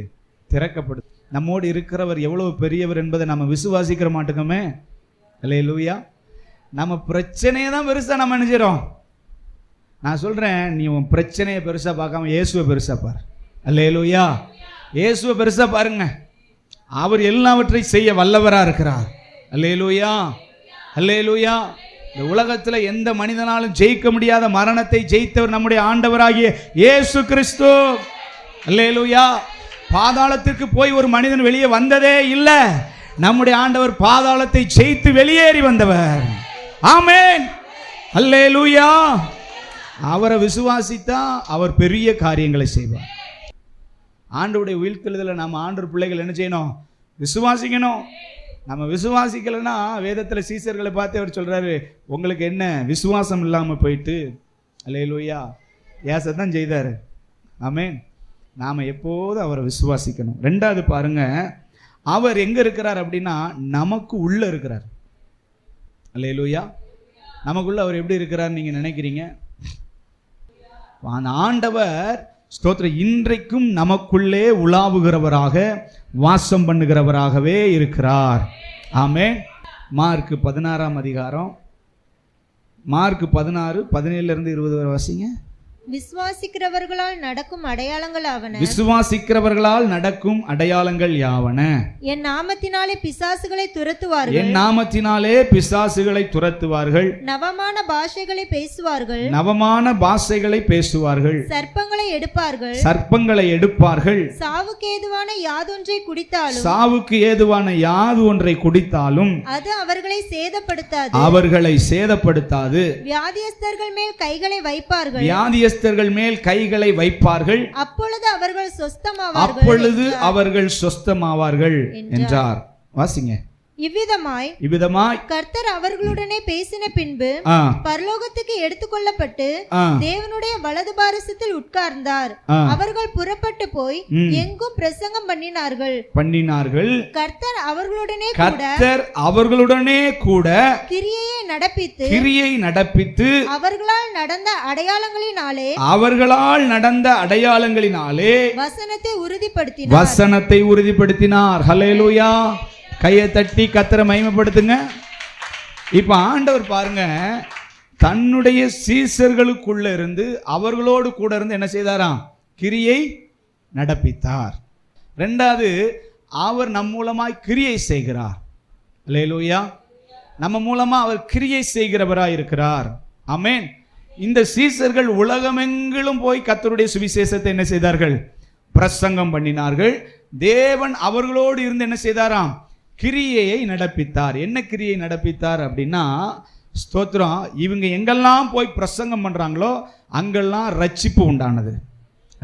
திறக்கப்படுது. நம்மோடு இருக்கிறவர் எவ்வளவு பெரியவர் என்பதை நம்ம விசுவாசிக்கிற மாட்டோமே. அல்லேலூயா. நம்ம பிரச்சனையை தான் பெருசா நம்ம நினைச்சிரோம். நான் சொல்றேன், நீ உன் பிரச்சனையை பெருசா பார்க்காம இயேசுவை பெருசா பாரு. அல்லேலூயா. இயேசுவை பெருசா பாருங்க. அவர் எல்லாவற்றையும் செய்ய வல்லவரா இருக்கிறார். அல்லேலூயா, அல்லேலூயா. இந்த உலகத்துல எந்த மனிதனாலும் ஜெயிக்க முடியாத மரணத்தை ஜெயித்தவர் நம்முடைய ஆண்டவராகிய இயேசு கிறிஸ்து. அல்லேலூயா. பாதாளத்திற்கு போய் ஒரு மனிதன் வெளியே வந்ததே இல்லை. நம்முடைய ஆண்டவர் பாதாளத்தை ஜெயித்து வெளியேறி வந்தவர். ஆமென். அல்லேலூயா. அவரை விசுவாசித்தா அவர் பெரிய காரியங்களை செய்வார். ஆண்டவருடைய உயிர்த்தெழுதலை நம்ம ஆண்டவர் பிள்ளைகள் என்ன செய்யணும்? விசுவாசிக்கணும். நம்ம விசுவாசிக்கலைன்னா, வேதத்தில் சீசர்களை பார்த்து அவர் சொல்றாரு, உங்களுக்கு என்ன விசுவாசம் இல்லாமல் போயிட்டு. அல்லேலூயா. ஏசத்தான் செய்தாரு. ஆமென். நாம எப்போதும் அவரை விசுவாசிக்கணும். 2வது பாருங்க, அவர் எங்க இருக்கிறார் அப்படின்னா, நமக்கு உள்ள இருக்கிறார். அல்லேலூயா. நமக்குள்ள அவர் எப்படி இருக்கிறார் நீங்க நினைக்கிறீங்க? அந்த ஆண்டவர் ஸ்தோத்திரம் இன்றைக்கும் நமக்குள்ளே உலாவுகிறவராக, வாசம் பண்ணுகிறவராகவே இருக்கிறார். ஆமென். மார்க் 16ஆம் அதிகாரம், மார்க் 16 17-20 வரை வாசிங்க. விசுவாசிக்கிறவர்களால் நடக்கும் அடையாளங்கள் ஆவன. விசுவாசிக்கிறவர்களால் நடக்கும் அடையாளங்கள் யாவன? என் நாமத்தினாலே பிசாசுகளை துரத்துவார்கள். என் நாமத்தினாலே பிசாசுகளை துரத்துவார்கள். நவமான பாஷைகளை பேசுவார்கள். நவமான பாஷைகளை பேசுவார்கள். சர்ப்பங்களை எடுப்பார்கள். சர்ப்பங்களை எடுப்பார்கள். சாவுக்கு ஏதுவான யாதொன்றை குடித்தாலும், சாவுக்கு ஏதுவான யாது ஒன்றை குடித்தாலும் அது அவர்களை சேதப்படுத்தாது. அவர்களை சேதப்படுத்தாது. வியாதியஸ்தர்கள் மேல் கைகளை வைப்பார்கள். வியாதியஸ்தர்கள் மேல் கைகளை வைப்பார்கள். அப்பொழுது அவர்கள் சொஸ்தமாவார்கள். அப்பொழுது அவர்கள் சொஸ்தமாவார்கள் என்றார். வாசிங்க. இவ்விதமாய் கர்த்தர் அவர்களுடனே பேசின பின்பு பரலோகத்துக்கு எடுத்துக்கொள்ளப்பட்டு தேவனுடைய வலது பாரசத்தில் உட்கார்ந்தார். அவர்கள் புறப்பட்டு போய் எங்கும் பிரசங்கம் பண்ணினார்கள். கர்த்தர் அவர்களுடனே கூட கிரியை நடப்பித்து அவர்களால் நடந்த அடையாளங்களினாலே வசனத்தை உறுதிப்படுத்தினார். ஹல்லேலூயா. கையை தட்டி கர்த்தரை மகிமைப்படுத்துங்க. இப்ப ஆண்டவர் பாருங்க, தன்னுடைய சீசர்களுக்குள்ள இருந்து அவர்களோடு கூட இருந்து என்ன செய்தாராம்? கிரியை நடப்பித்தார். ரெண்டாவது, அவர் நம் மூலமாய் கிரியை செய்கிறார். அல்லேலூயா. நம்ம மூலமா அவர் கிரியை செய்கிறவராய் இருக்கிறார். ஆமென். இந்த சீசர்கள் உலகமெங்கிலும் போய் கர்த்தருடைய சுவிசேஷத்தை என்ன செய்தார்கள்? பிரசங்கம் பண்ணினார்கள். தேவன் அவர்களோடு இருந்து என்ன செய்தாராம்? கிரியையை நடப்பித்தார். என்ன கிரியை நடப்பித்தார் அப்படின்னா, ஸ்தோத்திரம், இவங்க எங்கெல்லாம் போய் பிரசங்கம் பண்றாங்களோ அங்கெல்லாம் ரட்சிப்பு உண்டானது.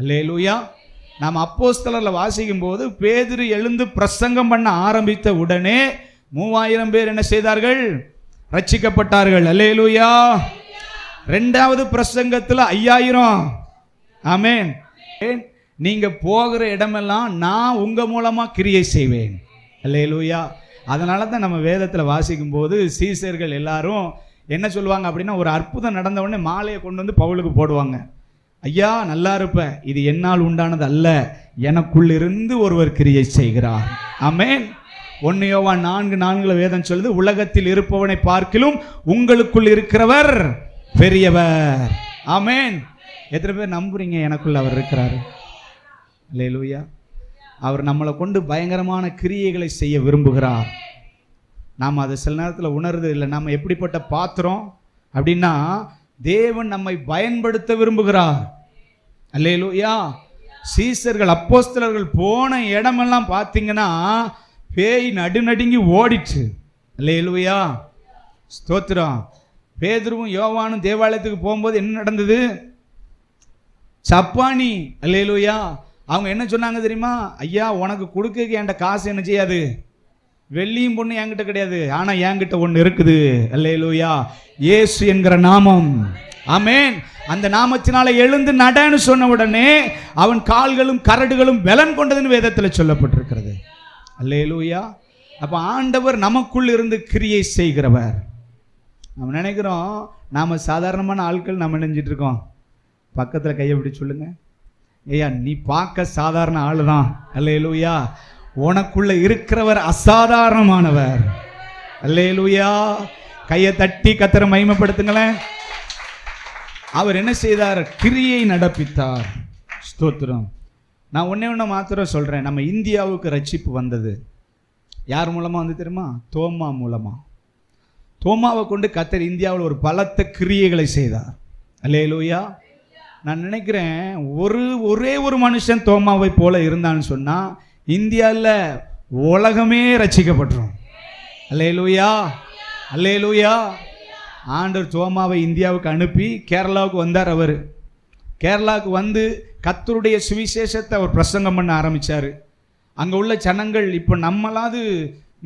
அல்லேலூயா. நாம் அப்போஸ்தலர்ல வாசிக்கும் போது பேதுரு எழுந்து பிரசங்கம் பண்ண ஆரம்பித்த உடனே 3000 பேர் என்ன செய்தார்கள்? ரட்சிக்கப்பட்டார்கள். அல்லேலூயா. இரண்டாவது பிரசங்கத்தில் 5000. ஆமென். நீங்க போகிற இடமெல்லாம் நான் உங்க மூலமா கிரியை செய்வேன். அல்லேலூயா. அதனால தான் நம்ம வேதத்தில் வாசிக்கும் போது சீசர்கள் எல்லாரும் என்ன சொல்லுவாங்க அப்படின்னா, ஒரு அற்புதம் நடந்த உடனே மாலையை கொண்டு வந்து பவுலுக்கு போடுவாங்க. ஐயா நல்லா இருப்ப, இது என்னால் உண்டானது அல்ல, எனக்குள்ளிருந்து ஒருவர் கிரியை செய்கிறார். ஆமென். 1 யோவான் 4:4 வேதம் சொல்லுது, உலகத்தில் இருப்பவனை பார்க்கிலும் உங்களுக்குள் இருக்கிறவர் பெரியவர். ஆமென். எத்தனை பேர் நம்புறீங்க எனக்குள்ள அவர் இருக்கிறாரு? அல்லேலூயா. அவர் நம்மளை கொண்டு பயங்கரமான கிரியைகளை செய்ய விரும்புகிறார். நாம் அதை சில நேரத்தில் உணர்றது இல்லை. நம்ம எப்படிப்பட்ட பாத்திரம் அப்படின்னா, தேவன் நம்மை பயன்படுத்த விரும்புகிறார். அல்லேலூயா. சீசர்கள் அப்போஸ்தலர்கள் போன இடமெல்லாம் பார்த்தீங்கன்னா பேய் நடுநடுங்கி ஓடிச்சு. அல்லேலூயா. ஸ்தோத்திரம். பேதுருவும் யோவானும் தேவாலயத்துக்கு போகும்போது என்ன நடந்தது? சப்பானி. அல்லேலூயா. அவங்க என்ன சொன்னாங்க தெரியுமா? ஐயா, உனக்கு கொடுக்க என்கிட்ட காசு என்ன செய்யாது, வெள்ளியும் பொண்ணு என்கிட்ட கிடையாது, ஆனா என்கிட்ட ஒன்று இருக்குது. அல்லேலூயா. இயேசு என்கிற நாமம். ஆமென். அந்த நாமத்தினால எழுந்து நடன்னு சொன்ன உடனே அவன் கால்களும் கரடுகளும் பலன் கொண்டதுன்னு வேதத்தில் சொல்லப்பட்டிருக்கிறது. அல்லேலூயா. அப்ப ஆண்டவர் நமக்குள் இருந்து கிரியை செய்கிறவர். நம்ம நினைக்கிறோம் நாம சாதாரணமான ஆட்கள் நம்ம நினைஞ்சிட்டு இருக்கோம். பக்கத்துல கையை பிடி சொல்லுங்க, ஐயா நீ பார்க்க சாதாரண ஆளு தான். அல்லேலூயா. உனக்குள்ள இருக்கிறவர் அசாதாரணமானவர். அல்லேலூயா. கையை தட்டி கர்த்தரை மகிமைப்படுத்துங்களேன். அவர் என்ன செய்தார்? கிரியை நடப்பித்தார். ஸ்தோத்திரம். நான் ஒண்ணே மாத்திரம் சொல்றேன். நம்ம இந்தியாவுக்கு ரட்சிப்பு வந்தது யார் மூலமா வந்து தெரியுமா? தோமா மூலமா. தோமாவை கொண்டு கர்த்தர் இந்தியாவில் ஒரு பலத்த கிரியைகளை செய்தார். அல்லேலூயா. நான் நினைக்கிறேன் ஒரே ஒரு மனுஷன் தோமாவை போல இருந்தான்னு சொன்னா இந்தியாவில் உலகமே ரட்சிக்கப்பட்டுரும். அல்லேலூயா. அல்லேலூயா. ஆண்டவர் தோமாவை இந்தியாவுக்கு அனுப்பி கேரளாவுக்கு வந்தார். அவர் கேரளாவுக்கு வந்து கர்த்தருடைய சுவிசேஷத்தை அவர் பிரசங்கம் பண்ண ஆரம்பிச்சாரு. அங்க உள்ள ஜனங்கள், இப்ப நம்மளாவது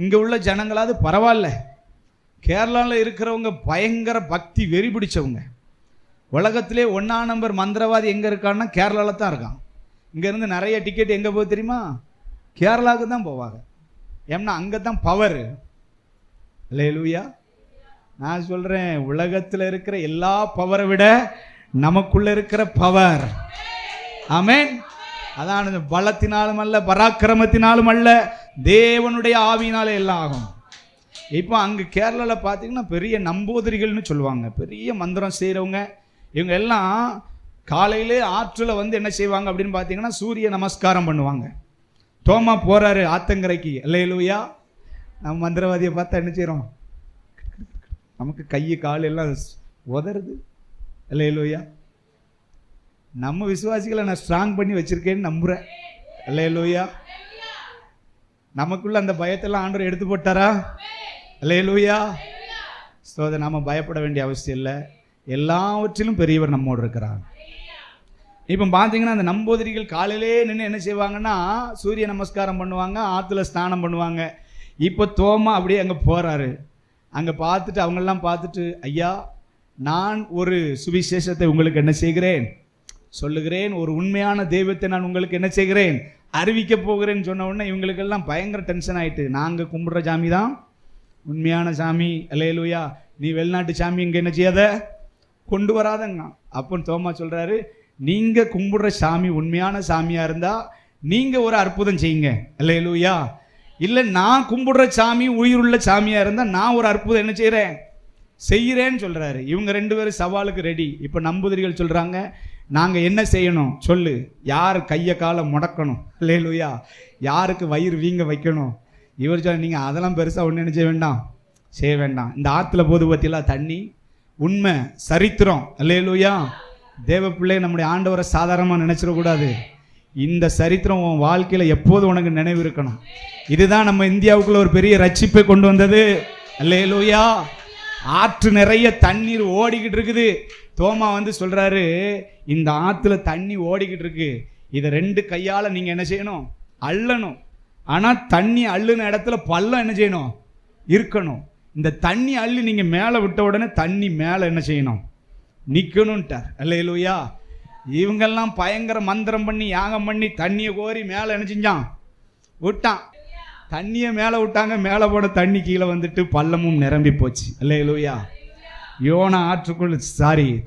இங்க உள்ள ஜனங்களாவது பரவாயில்ல, கேரளாவில் இருக்கிறவங்க பயங்கர பக்தி வெறி பிடிச்சவங்க. உலகத்திலே 1ஆம் நம்பர் மந்திரவாதி எங்க இருக்கான்னா கேரளாவில் தான் இருக்கான். இங்க இருந்து நிறைய டிக்கெட் எங்க போகுது தெரியுமா? கேரளாவுக்கு தான் போவாங்க. ஏன்னா அங்கே தான் பவர். அல்லேலூயா. நான் சொல்றேன், உலகத்தில் இருக்கிற எல்லா பவரை விட நமக்குள்ள இருக்கிற பவர். ஆமென். அதான் பலத்தினாலும் அல்ல, பராக்கிரமத்தினாலும் அல்ல, தேவனுடைய ஆவியினாலே எல்லாம் ஆகும். இப்போ அங்கே கேரளாவில் பார்த்தீங்கன்னா பெரிய நம்பூதிரிகள்னு சொல்லுவாங்க, பெரிய மந்திரம் செய்கிறவங்க. இவங்க எல்லாம் காலையிலே ஆற்றில் வந்து என்ன செய்வாங்க அப்படின்னு பார்த்தீங்கன்னா சூரிய நமஸ்காரம் பண்ணுவாங்க. தோமா போறாரு ஆத்தங்கரைக்கு. அல்லேலூயா. நம்ம மந்திரவாதியை பார்த்தா என்ன செய்கிறோம்? நமக்கு கை கால் எல்லாம் உதறுது. அல்லேலூயா. நம்ம விசுவாசிகளை நான் ஸ்ட்ராங் பண்ணி வச்சிருக்கேன்னு நம்புறேன். அல்லேலூயா. நமக்குள்ள அந்த பயத்தெல்லாம் ஆண்டவர் எடுத்து போட்டாரா? அல்லேலூயா. ஸோ அதை நாம பயப்பட வேண்டிய அவசியம் இல்லை. எல்லாவற்றிலும் பெரியவர் நம்மோடு இருக்கிறார். இப்போ பார்த்தீங்கன்னா அந்த நம்பூதிரிகள் காலையிலே நின்று என்ன செய்வாங்கன்னா சூரிய நமஸ்காரம் பண்ணுவாங்க, ஆற்றுல ஸ்நானம் பண்ணுவாங்க. இப்போ தோமா அப்படியே அங்கே போகிறாரு. அங்கே பார்த்துட்டு அவங்களெல்லாம் பார்த்துட்டு, ஐயா நான் ஒரு சுவிசேஷத்தை உங்களுக்கு என்ன செய்கிறேன் சொல்லுகிறேன், ஒரு உண்மையான தெய்வத்தை நான் உங்களுக்கு என்ன செய்கிறேன் அறிவிக்க போகிறேன்னு சொன்ன உடனே இவங்களுக்கெல்லாம் பயங்கர டென்ஷன் ஆயிட்டு, நாங்கள் கும்பிடுற சாமி தான் உண்மையான சாமி. அல்லேலூயா. நீ வெளிநாட்டு சாமி இங்கே என்ன செய்யாத கொண்டு வராதங்க. அப்போன்னு தோமா சொல்றாரு, நீங்க கும்பிடுற சாமி உண்மையான சாமியா இருந்தா நீங்க ஒரு அற்புதம் செய்யுங்க. அல்லேலூயா. இல்லை நான் கும்பிடுற சாமி உயிருள்ள சாமியா இருந்தா நான் ஒரு அற்புதம் என்ன செய்கிறேன் செய்கிறேன்னு சொல்கிறாரு. இவங்க 2 பேரும் சவாலுக்கு ரெடி. இப்போ நம்பூதிரிகள் சொல்கிறாங்க, நாங்கள் என்ன செய்யணும் சொல்லு, யார் கையை காலை முடக்கணும், அல்லேலூயா, யாருக்கு வயிறு வீங்க வைக்கணும். இவர் சொல்ல, நீங்கள் அதெல்லாம் பெருசாக ஒன்று என்ன செய்ய வேண்டாம். இந்த ஆற்றுல போது பற்றிலாம் தண்ணி உண்மை சரித்திரம், அல்லேலூயா. தேவ பிள்ளை நம்முடைய ஆண்டவரை சாதாரணமாக நினச்சிடக்கூடாது. இந்த சரித்திரம் உன் வாழ்க்கையில் எப்போதும் உனக்கு நினைவு இருக்கணும். இதுதான் நம்ம இந்தியாவுக்குள்ள ஒரு பெரிய ரட்சிப்பை கொண்டு வந்தது, அல்லேலூயா. ஆற்று நிறைய தண்ணீர் ஓடிக்கிட்டு இருக்குது. தோமா வந்து சொல்றாரு, இந்த ஆற்றுல தண்ணி ஓடிக்கிட்டு இருக்கு, இதை 2 கையால் நீங்கள் என்ன செய்யணும், அள்ளணும். ஆனால் தண்ணி அள்ளுன இடத்துல பள்ளம் என்ன செய்யணும், இருக்கணும். இந்த தண்ணி அள்ளி நீங்கள் மேலே விட்ட உடனே தண்ணி மேலே என்ன செய்யணும், நிற்கணும்ட்டார், அல்லேலூயா. இவங்கெல்லாம் பயங்கர மந்திரம் பண்ணி யாகம் பண்ணி தண்ணியை கோரி மேலே என்ன செஞ்சான், விட்டான். தண்ணியை மேலே விட்டாங்க, மேலே போட தண்ணி கீழே வந்துட்டு பள்ளமும் நிரம்பி போச்சு, அல்லேலூயா. யோனா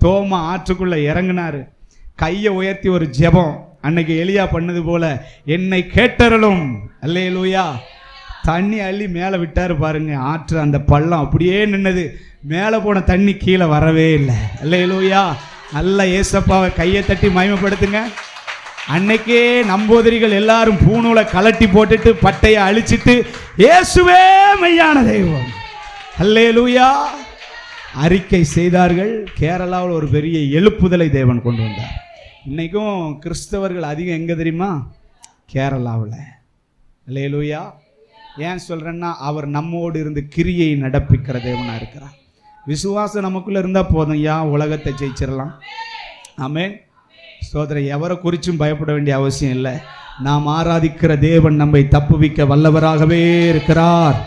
தோமா ஆற்றுக்குள்ள இறங்கினாரு. கையை உயர்த்தி ஒரு ஜெபம், அன்னைக்கு எலியா பண்ணது போல, என்னை கேட்டறலும், அல்லேலூயா. தண்ணி அள்ளி மேலே விட்டாரு பாருங்க. ஆற்று அந்த பள்ளம் அப்படியே நின்னது. மேலே போன தண்ணி கீழே வரவே இல்லை, அல்லேலூயா. நல்ல ஏசப்பாவை கையை தட்டி மகிமைப்படுத்துங்க. அன்னைக்கே நம்பூதிரிகள் எல்லாரும் பூணூலை கலட்டி போட்டுட்டு பட்டையை அழிச்சிட்டு இயேசுவே மெய்யான தெய்வம், அல்லேலூயா, அறிக்கை செய்தார்கள். கேரளாவில் ஒரு பெரிய எழுப்புதலை தேவன் கொண்டு வந்தார். இன்னைக்கும் கிறிஸ்தவர்கள் அதிகம் எங்கே தெரியுமா, கேரளாவில், அல்லேலூயா. ஏன் சொல்கிறேன்னா, அவர் நம்மோடு இருந்து கிரியை நடப்பிக்கிற தேவனாக இருக்கிறார். விசுவாசம் நமக்குள்ளே இருந்தால் போதும், உலகத்தை ஜெயிச்சிடலாம். ஆமென், ஸ்தோத்திரம். எவரை குறிச்சும் பயப்பட வேண்டிய அவசியம் இல்லை. நாம் ஆராதிக்கிற தேவன் நம்மை தப்புவிக்க வல்லவராகவே இருக்கிறார்,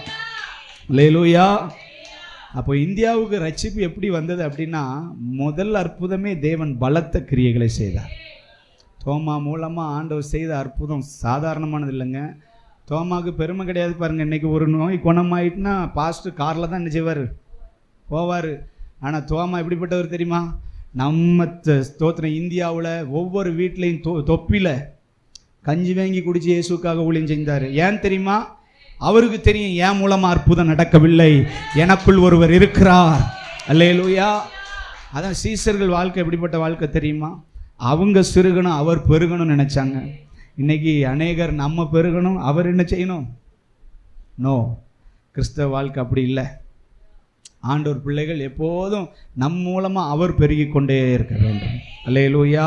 அல்லேலூயா. அப்போ இந்தியாவுக்கு ரட்சிப்பு எப்படி வந்தது அப்படின்னா, முதல் அற்புதமே தேவன் பலத்த கிரியைகளை செய்தார். தோமா மூலமாக ஆண்டவர் செய்த அற்புதம் சாதாரணமானது இல்லைங்க. தோமாவுக்கு பெருமை கிடையாது பாருங்கள். இன்றைக்கி ஒரு நோய் குணமாயிட்டுனா பாஸ்டர் காரில் தான் என்ன செய்வார், போவார். ஆனால் தோமா எப்படிப்பட்டவர் தெரியுமா, நம்ம ஸ்தோத்திரம் இந்தியாவில் ஒவ்வொரு வீட்லேயும் தொப்பியில் கஞ்சி வாங்கி குடிச்சு இயேசுக்காக ஊழியம் செஞ்சார். ஏன் தெரியுமா, அவருக்கு தெரியும் என் மூலமாக அற்புதம் நடக்கவில்லை, எனக்குள் ஒருவர் இருக்கிறார், அல்லேலூயா. அதான் சீசர்கள் வாழ்க்கை எப்படிப்பட்ட வாழ்க்கை தெரியுமா, அவங்க சிறுகணும் அவர் பெருகணும்னு நினச்சாங்க. இன்னைக்கு அநேகர் நம்ம பெருகணும் அவர் என்ன செய்யணும், நோ. கிறிஸ்தவ வாழ்க்கை அப்படி இல்லை. ஆண்டவர் பிள்ளைகள் எப்போதும் நம் மூலமாக அவர் பெருகி கொண்டே இருக்க வேண்டும், அல்லேலூயா,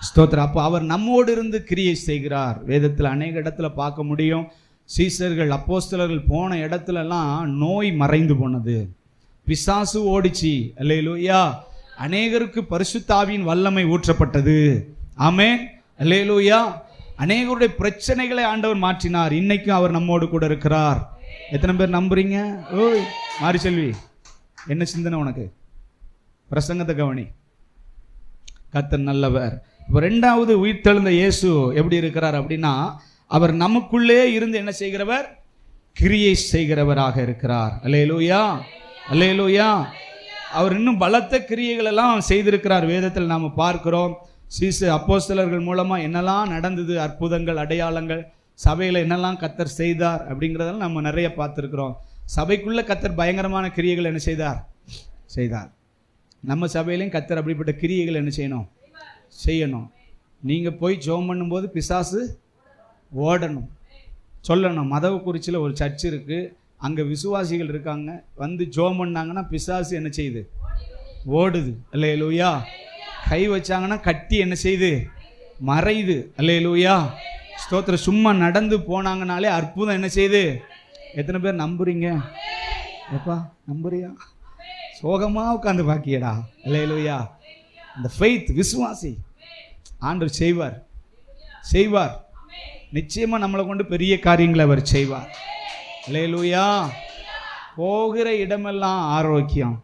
ஸ்தோத்திரம். அப்போ அவர் நம்மோடு இருந்து கிரியை செய்கிறார். வேதத்தில் அநேக இடத்துல பார்க்க முடியும். சீசர்கள் அப்போஸ்தலர்கள் போன இடத்துலலாம் நோய் மறைந்து போனது, பிசாசு ஓடிச்சு, அல்லேலூயா. அநேகருக்கு பரிசுத்த ஆவியின் வல்லமை ஊற்றப்பட்டது, ஆமென், அல்லேலூயா. அநேகருடைய பிரச்சனைகளை ஆண்டவர் மாற்றினார். இன்னைக்கும் அவர் நம்மோடு கூட இருக்கிறார். எத்தனை பேர் நம்புறீங்க? ஓய் மாரி செல்வி, என்ன சிந்தனை உனக்கு? பிரசங்கத்தை கவனி. கர்த்தர் நல்லவர். இப்போ 2வது உயிர்த்தெழுந்த இயேசு எப்படி இருக்கிறார் அப்படின்னா, அவர் நமக்குள்ளே இருந்து என்ன செய்கிறவர், கிரியை செய்கிறவராக இருக்கிறார், அல்லேலூயா, அல்லேலூயா. அவர் இன்னும் பலத்த கிரியைகள் எல்லாம் செய்திருக்கிறார். வேதத்தில் நாம் பார்க்கிறோம். அப்போஸ்தலர்கள் மூலமாக என்னெல்லாம் நடந்தது, அற்புதங்கள், அடையாளங்கள், சபையில் என்னெல்லாம் கர்த்தர் செய்தார் அப்படிங்கிறதெல்லாம் நம்ம நிறைய பார்த்துருக்குறோம். சபைக்குள்ளே கர்த்தர் பயங்கரமான கிரியைகள் என்ன செய்தார். நம்ம சபையிலையும் கர்த்தர் அப்படிப்பட்ட கிரியைகள் என்ன செய்யணும். நீங்கள் போய் ஜெபம் பண்ணும்போது பிசாசு ஓடணும், சொல்லணும். மதவக்குறிச்சியில் ஒரு சர்ச் இருக்குது, அங்கே விசுவாசிகள் இருக்காங்க, வந்து ஜெபம் பண்ணாங்கன்னா பிசாசு என்ன செய்யுது, ஓடுது, அல்லேலூயா. கை வச்சாங்கன்னா கட்டி என்ன செய்யுது, மறையுது, அல்லேலூயா, ஸ்தோத்திரம். சும்மா நடந்து போனாங்கனாலே அற்புதம் என்ன செய்யுது. எத்தனை பேர் நம்புறீங்க? எப்பா நம்புறியா? சோகமாக உட்காந்து பாக்கியடா, அல்லேலூயா. இந்த ஃபெய்த், விசுவாசி, ஆண்டவர் செய்வார். நிச்சயமாக நம்மளை கொண்டு பெரிய காரியங்களை அவர் செய்வார், அல்லேலூயா. போகிற இடமெல்லாம் ஆரோக்கியம்.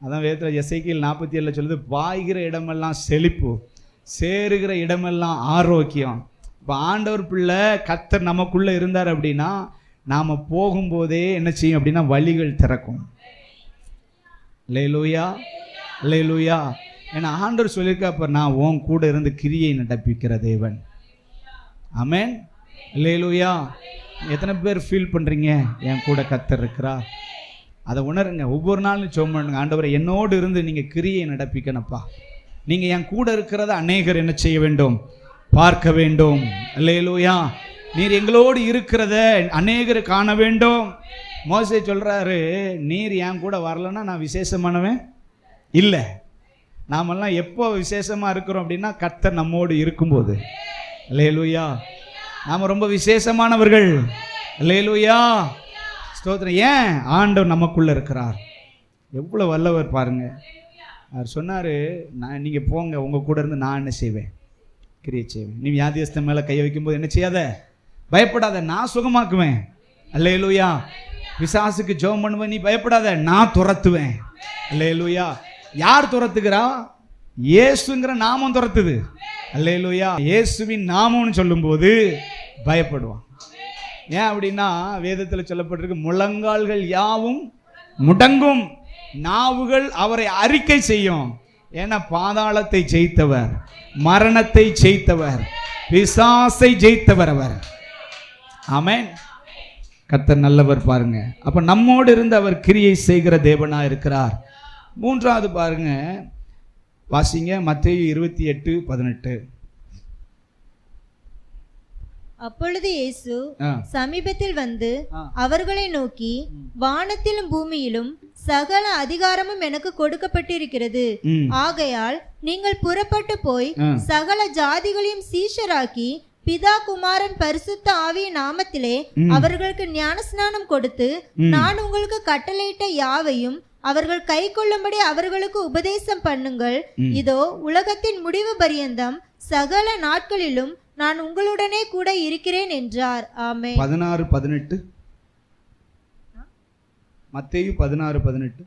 அதான் வேதத்தில் எசேக்கியேல் 47 சொல்லுது, பாய்கிற இடமெல்லாம் செழிப்பு, சேருகிற இடமெல்லாம் ஆரோக்கியம். இப்போ ஆண்டவர் பிள்ளை கர்த்தர் நமக்குள்ளே இருந்தார் அப்படின்னா, நாம் போகும்போதே என்ன செய்யும் அப்படின்னா வழிகள் திறக்கும், அல்லேலூயா, அல்லேலூயா. ஏன்னா ஆண்டவர் சொல்லியிருக்கா, அப்போ நான் உன் கூட இருந்து கிரியை நடப்பிக்கிற தேவன், ஆமென், அல்லேலூயா. எத்தனை பேர் ஃபீல் பண்ணுறீங்க, என் கூட கர்த்தர் இருக்கிறார்? அதை உணருங்க. ஒவ்வொரு நாளும் ஜெபம் பண்ணுங்க, ஆண்டவரே என்னோடு இருந்து நீங்கள் கிரியை நடப்பிக்கணும்ப்பா. நீங்கள் என் கூட இருக்கிறத அநேகர் என்ன செய்ய வேண்டும், பார்க்க வேண்டும். அல்லேலூயா. நீர் எங்களோடு இருக்கிறத அநேகர் காண வேண்டும். மோசே சொல்றாரு, நீர் என் கூட வரலன்னா நான் விசேஷமானவன் இல்லை. நாமெல்லாம் எப்போ விசேஷமா இருக்கிறோம் அப்படின்னா கர்த்தர் நம்மோடு இருக்கும்போது. அல்லேலூயா. நாம் ரொம்ப விசேஷமானவர்கள். அல்லேலூயா. ஸ்தோத்திரம். ஏன்? ஆண்டவர் நமக்குள்ள இருக்கிறார். எவ்வளோ வல்லவர் பாருங்க. அவர் சொன்னார், நீங்கள் போங்க, உங்கள் கூட இருந்து நான் என்ன செய்வேன், கிரியை செய்வேன். நீ வியாதியஸ்தன் மேலே கையை வைக்கும்போது என்ன செய்யாத, பயப்படாத, நான் சுகமாக்குவேன். அல்லேலூயா. பிசாசுக்கு ஜெபம் பண்ணுவேன், நீ பயப்படாத, நான் துரத்துவேன். அல்லேலூயா. யார் துரத்துக்கிறா? இயேசுங்கிற நாமம் துரத்துது. அல்லேலூயா. இயேசுவின் நாமம்னு சொல்லும்போது பயப்படுவான். ஏன் அப்படின்னா வேதத்தில் சொல்லப்பட்டிருக்கு, முழங்கால்கள் யாவும் முடங்கும், நாவுகள் அவரை அறிக்கை செய்யும். ஏன்னா பாதாளத்தை ஜெயித்தவர், மரணத்தை ஜெயித்தவர், பிசாசை ஜெயித்தவர் அவர். ஆமென். கர்த்தர் நல்லவர் பாருங்க. அப்ப நம்மோடு இருந்து அவர் கிரியை செய்கிற தேவனா இருக்கிறார். மூன்றாவது பாருங்க, வாசிங்க மத்தேயு 28:18. அப்பொழுது இயேசு சமீபத்தில் வந்து அவர்களை நோக்கி, வானத்திலும் பூமியிலும் சகல அதிகாரமும் எனக்கு கொடுக்கப்பட்டிருக்கிறது. ஆகையால் நீங்கள் புறப்பட்டு போய் சகல ஜாதிகளையும் சீஷராக்கி பிதா குமாரன் பரிசுத்த ஆவியின் நாமத்திலே அவர்களுக்கு ஞானஸ்நானம் கொடுத்து நான் உங்களுக்கு கட்டளையிட்ட யாவையும் அவர்கள் கை கொள்ளும்படி அவர்களுக்கு உபதேசம் பண்ணுங்கள். இதோ உலகத்தின் முடிவு பரியந்தம் சகல நாட்களிலும் நான் உங்களுடனே கூட இருக்கிறேன் என்றார். ஆமென். 16:18. மத்தேயு 16:18.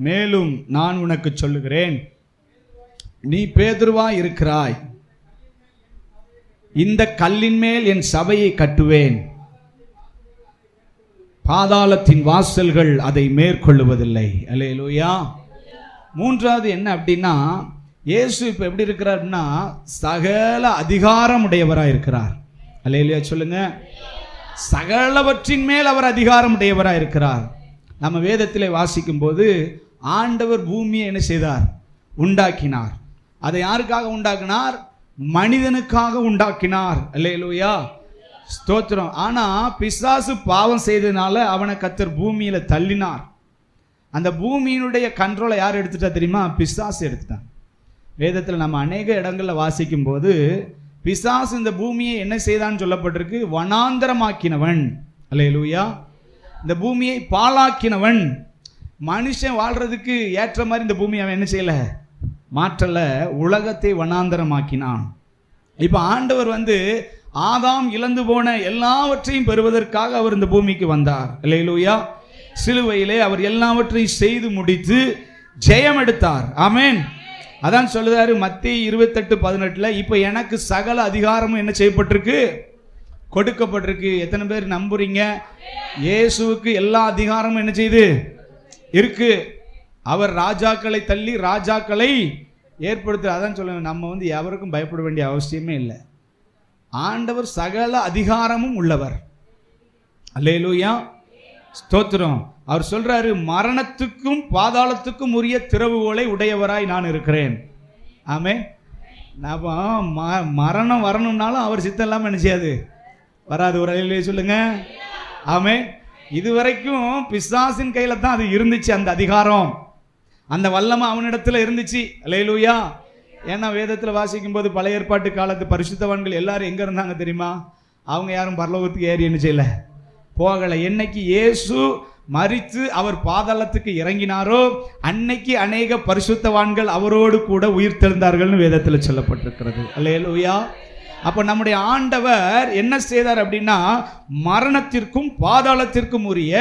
மேலும் நான் உனக்கு சொல்லுகிறேன், நீ பேதுருவா இருக்கிறாய், இந்த கல்லின் மேல் என் சபையை கட்டுவேன், பாதாளத்தின் வாசல்கள் அதை மேற்கொள்ளுவதில்லை. அல்லேலூயா. மூன்றாவது என்ன அப்படின்னா, இயேசு இப்ப எப்படி இருக்கிறார்னா சகல அதிகாரம் உடையவராய் இருக்கிறார். அல்லேலூயா சொல்லுங்க. சகலவற்றின் மேல் அவர் அதிகாரம் உடையவராய் இருக்கிறார். நம்ம வேதத்திலே வாசிக்கும் போது ஆண்டவர் பூமியை என்ன செய்தார், உண்டாக்கினார். அதை யாருக்காக உண்டாக்கினார்? மனிதனுக்காக உண்டாக்கினார். அல்லேலூயா. ஸ்தோத்திரம். ஆனா பிசாசு பாவம் செய்ததுனால அவனை கர்த்தர் பூமியில தள்ளினார். அந்த பூமியினுடைய கண்ட்ரோலை யார் எடுத்துட்டா தெரியுமா? பிசாசு எடுத்துட்டான். வேதத்தில் நம்ம அநேக இடங்கள்ல வாசிக்கும் போது பிசாசு இந்த பூமியை என்ன செய்தான்னு சொல்லப்பட்டிருக்கு, வனாந்தரமாக்கினவன். அல்லேலூயா. இந்த பூமியை பாழாக்கினவன். மனுஷன் வாழ்றதுக்கு ஏற்ற மாதிரி இந்த பூமியை அவன் என்ன செய்யல, மாற்றல, உலகத்தை வனாந்தரமாக்கினான். இப்ப ஆண்டவர் வந்து ஆதாம் இழந்து போன எல்லாவற்றையும் பெறுவதற்காக அவர் இந்த பூமிக்கு வந்தார். அல்லேலூயா. சிலுவையிலே அவர் எல்லாவற்றையும் செய்து முடித்து ஜெயம் எடுத்தார். ஆமென். அதான் சொல்லுறாரு மத்தேயு 28:18, இப்ப எனக்கு சகல அதிகாரமும் என்ன செய்யப்பட்டிருக்கு, கொடுக்கப்பட்டிருக்கு. எத்தனை பேர் நம்புறீங்க? இயேசுவுக்கு எல்லா அதிகாரமும் என்ன செய்து இருக்கு. அவர் ராஜாக்களை தள்ளி ராஜாக்களை ஏற்படுத்த. அதான் சொல்லுங்க, நம்ம வந்து எவருக்கும் பயப்பட வேண்டிய அவசியமே இல்லை. ஆண்டவர் சகல அதிகாரமும் உள்ளவர். அல்லேலூயா. ஸ்தோத்திரம். அவர் சொல்றாரு, மரணத்துக்கும் பாதாளத்துக்கும் உரிய திறவுகோலை உடையவராய் நான் இருக்கிறேன். ஆமென். மரணம் வரணும்னாலும் அவர் சித்தம் இல்லாம என்ன செய்யாது, வராது. ஒரு அல்லேலூயா சொல்லுங்க. ஆமென். இதுவரைக்கும் பிசாசின் கையில தான் அது இருந்துச்சு, அந்த அதிகாரம், அந்த வல்லமை அவனிடத்துல இருந்துச்சு. அல்லேலூயா. ஏன்னா வேதத்தில் வாசிக்கும் போது பழைய ஏற்பாட்டு காலத்து பரிசுத்தவான்கள் எல்லாரும் எங்க இருந்தாங்க தெரியுமா? அவங்க யாரும் பரலோகத்துக்கு ஏறி என்ன செய்யல, போகல. என்னைக்கு இயேசு மரித்து அவர் பாதாளத்துக்கு இறங்கினாரோ அன்னைக்கு அநேக பரிசுத்தவான்கள் அவரோடு கூட உயிர் தெழுந்தார்கள்னு வேதத்தில் சொல்லப்பட்டிருக்கிறது. அல்லேலூயா. அப்ப நம்முடைய ஆண்டவர் என்ன செய்தார் அப்படின்னா, மரணத்திற்கும் பாதாளத்திற்கும் உரிய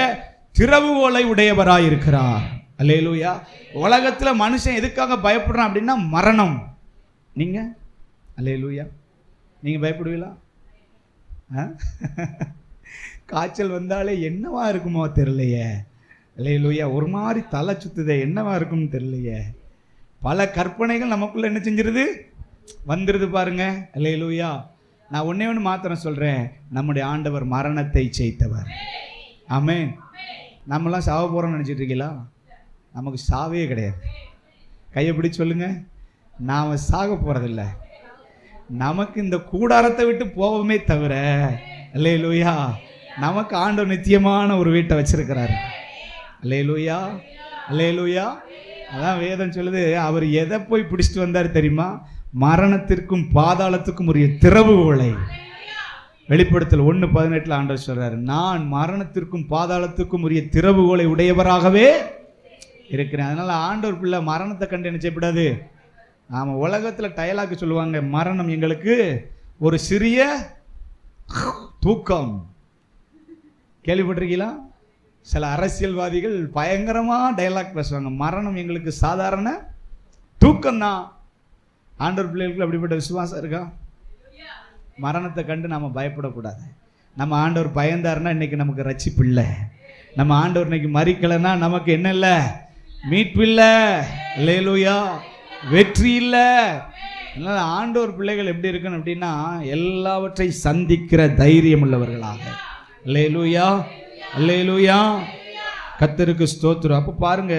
திறவுகோலை உடையவராய் இருக்கிறார். அல்லேலூயா. உலகத்துல மனுஷன் எதுக்காக பயப்படுறான் அப்படின்னா மரணம். நீங்க அல்லேலூயா, நீங்க பயப்படுவீங்களா? காய்ச்சல் வந்தாலே என்னவா இருக்குமோ தெரியலையே. அல்லேலூயா. ஒரு மாதிரி தலை சுத்துதே, என்னவா இருக்கும்னு தெரியலையே. பல கற்பனைகள் நமக்குள்ள என்ன செஞ்சிருது, வந்துருது பாருங்க. அல்லேலூயா. நான் ஒண்ணே மாத்திரம் சொல்றேன், நம்முடைய ஆண்டவர் மரணத்தை ஜெயித்தவர். ஆமென். நம்மளாம் சாவ போறோம்னு நினைச்சிட்டு இருக்கீங்களா? நமக்கு சாவே கிடையாது. கையை பிடிச்சு சொல்லுங்க, நாம சாக போறதில்லை. நமக்கு இந்த கூடாரத்தை விட்டு போவோமே தவிர, அல்லேலூயா, நமக்கு ஆண்டவர் நித்தியமான ஒரு வீட்டை வச்சிருக்கிறாரு. அல்லேலூயா, அல்லேலூயா. அதான் வேதம் சொல்லுது, அவர் எதை போய் பிடிச்சிட்டு வந்தார் தெரியுமா? மரணத்திற்கும் பாதாளத்துக்கும் உரிய திறவுகோலை. வெளிப்படுத்தல் 1:18 ஆண்டவர் சொல்றாரு, நான் மரணத்திற்கும் பாதாளத்துக்கும் உரிய திறவுகோலை உடையவராகவே இருக்கிறேன். அதனால ஆண்டவர் பிள்ளை மரணத்தை கண்டு என்ன செய்யப்படாது. நாம உலகத்துல டயலாக்கு சொல்லுவாங்க, மரணம் எங்களுக்கு ஒரு சிறிய தூக்கம். கேள்விப்பட்டிருக்கீங்களா? சில அரசியல்வாதிகள் பயங்கரமா டயலாக் பேசுவாங்க, மரணம் எங்களுக்கு சாதாரண தூக்கம் தான். ஆண்டவர் பிள்ளைகளுக்கு அப்படிப்பட்ட விசுவாசம் இருக்கா? மரணத்தை கண்டு நாம பயப்படக்கூடாது. நம்ம ஆண்டவர் பயந்தாருன்னா இன்னைக்கு நமக்கு ரட்சிப்பு இல்லை. நம்ம ஆண்டவர் இன்னைக்கு மறிக்கலைன்னா நமக்கு என்ன இல்லை? மீட்பு இல்லை. அல்லேலூயா, வெற்றி இல்லை. அதனால ஆண்டவர் பிள்ளைகள் எப்படி இருக்கணும் அப்படின்னா, எல்லாவற்றை சந்திக்கிற தைரியம் உள்ளவர்களாக. அல்லேலூயா, அல்லேலூயா, கர்த்தருக்கு ஸ்தோத்திரம். அப்போ பாருங்க,